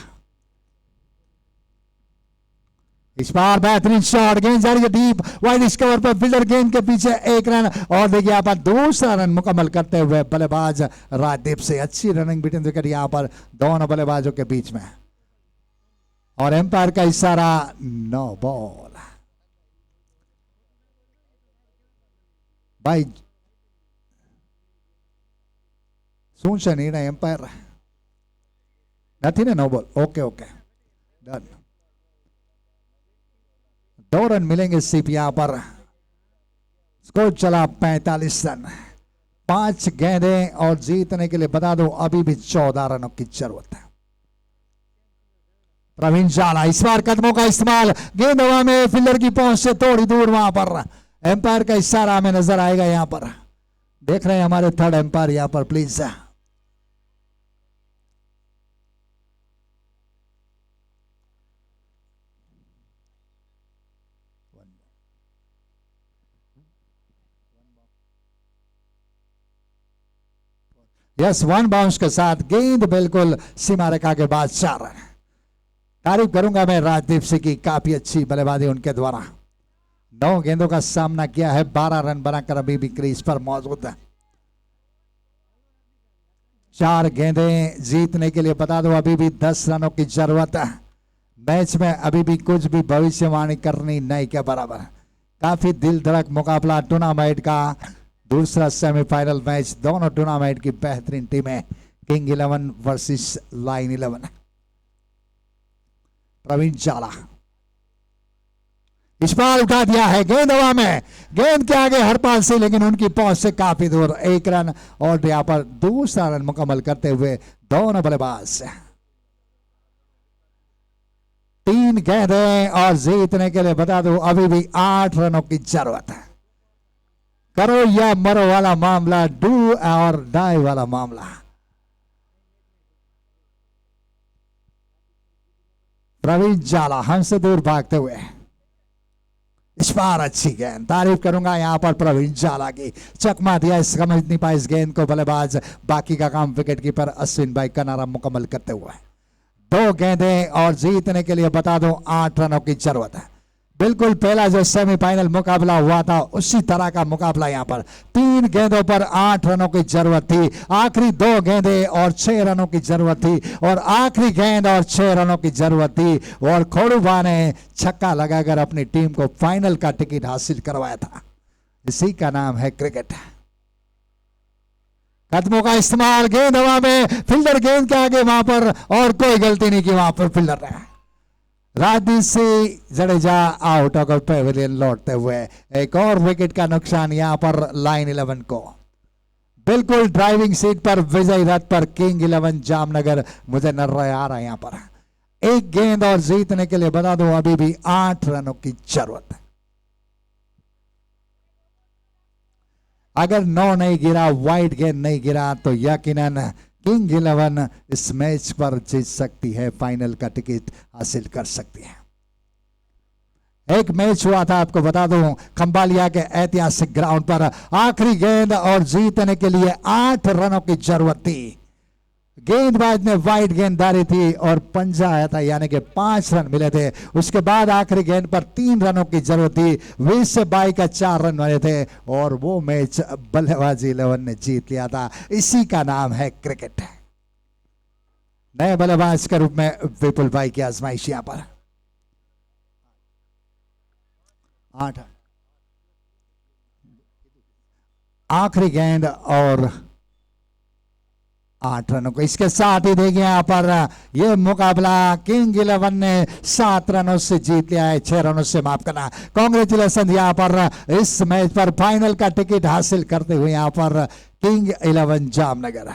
इस बार बेहतरीन शॉट, गेंद जा रही है डीप वाइड, इस कवर पर फील्डर गेंद के पीछे 1 रन और देखिए यहां पर दूसरा रन मुकम्मल करते हुए बल्लेबाज राजदीप से। अच्छी रनिंग बिटवीन विकेट यहां पर दोनों बल्लेबाजों के बीच में और एम्पायर का इशारा, नो बॉल। भाई सूंचे नहीं रहे एम्पायर, नहीं ना, no ball, okay okay done. 2 run मिलेंगे सिर्फ यहां पर। स्कोर चला 45 रन। 5 गेंदें और जीतने के लिए बता दो अभी भी 14 रनों की जरूरत है। प्रवीण जाला इस बार कदमों का इस्तेमाल, गेंद हवा में, फील्डर की पहुंच से थोड़ी दूर, वहां पर एम्पायर का इशारा हमें नजर आएगा। यहां पर देख रहे हैं हमारे थर्ड एम्पायर यहां पर, प्लीज। यस, 1 बाउंस के साथ गेंद बिल्कुल सीमा रेखा के बाद 4 रन। तारीफ करूंगा मैं राजदीप सिंह की, काफी अच्छी बल्लेबाजी उनके द्वारा। 9 गेंदों का सामना किया है, 12 रन बनाकर अभी भी क्रीज पर मौजूद है। 4 गेंदें जीतने के लिए बता दो अभी भी 10 रनों की जरूरत है। मैच में अभी भी कुछ भी भविष्यवाणी करनी नहीं के बराबर। काफी दिल धड़क मुकाबला टूर्नामेंट का दूसरा सेमीफाइनल मैच। दोनों टूर्नामेंट की बेहतरीन टीमें किंग 11 वर्सेस लाइन 11। प्रवीण जाला इस बार उठा दिया है, गेंद हवा में, गेंद के आगे हरपाल सिंह लेकिन उनकी पहुंच से काफी दूर। 1 रन और यहां पर दूसरा रन मुकम्मल करते हुए दोनों बल्लेबाज। 3 गेंदें और जीतने के लिए बता दो अभी भी 8 रनों की जरूरत है। करो या मरो वाला मामला, डू और डाई वाला मामला। प्रवीण जाला हमसे दूर भागते हुए, इस बार अच्छी गेंद। तारीफ करूंगा यहां पर प्रवीण जाला की, चकमा दिया, समझ नहीं पाया इस गेंद को बल्लेबाज। बाकी का काम विकेट कीपर अश्विन भाई कनारा मुकम्मल करते हुए। 2 गेंदें और जीतने के लिए बता दो 8 रनों की जरूरत है। बिल्कुल पहला जो सेमीफाइनल मुकाबला हुआ था उसी तरह का मुकाबला यहां पर। 3 गेंदों पर 8 रनों की जरूरत थी, आखिरी 2 गेंदें और 6 रनों की जरूरत थी, और आखिरी गेंद और 6 रनों की जरूरत थी, और खोड़ुबा ने छक्का लगाकर अपनी टीम को फाइनल का टिकट हासिल करवाया था। इसी का नाम है क्रिकेट। कदमों का इस्तेमाल, गेंद हवा में, फील्डर गेंद के आगे वहां पर, और कोई गलती नहीं की वहां पर फील्डर ने। Rajdeep Singh Jadeja out of Pavilion लौटते हुए। एक और विकेट का नुकसान यहां पर लाइन 11 को। बिल्कुल ड्राइविंग सीट पर विजयी रथ पर किंग 11 जामनगर मुझे नजर आ रहा है यहां पर। 1 गेंद और जीतने के लिए बता दो अभी भी 8 रनों की जरूरत है। अगर 9 नहीं गिरा, वाइड गेंद नहीं गिरा, तो यकीनन किंग 11 इस मैच पर जीत सकती है, फाइनल का टिकट हासिल कर सकती है। एक मैच हुआ था आपको बता दूं खंबालिया के ऐतिहासिक ग्राउंड पर। आखिरी गेंद और जीतने के लिए 8 रनों की जरूरत थी। गेंदबाज ने वाइड गेंददारी थी और पंजा आया था, यानी कि 5 रन मिले थे। उसके बाद आखिरी गेंद पर 3 रनों की जरूरत थी। 20 से 22 का 4 रन मिले थे और वो मैच बल्लेबाजी 11 ने जीत लिया था। इसी का नाम है क्रिकेट। नए बल्लेबाज के रूप में विपुल भाई की आजमाइश यहां पर। 8 आखिरी गेंद और 8 रनों को। इसके साथ ही देखिए यहां पर यह मुकाबला किंग 11 ने 7 रनों से जीत लिया है, 6 रनों से माफ करना। कांग्रेचुलेशन यहां पर इस मैच पर फाइनल का टिकट हासिल करते हुए यहां पर किंग 11 जामनगर।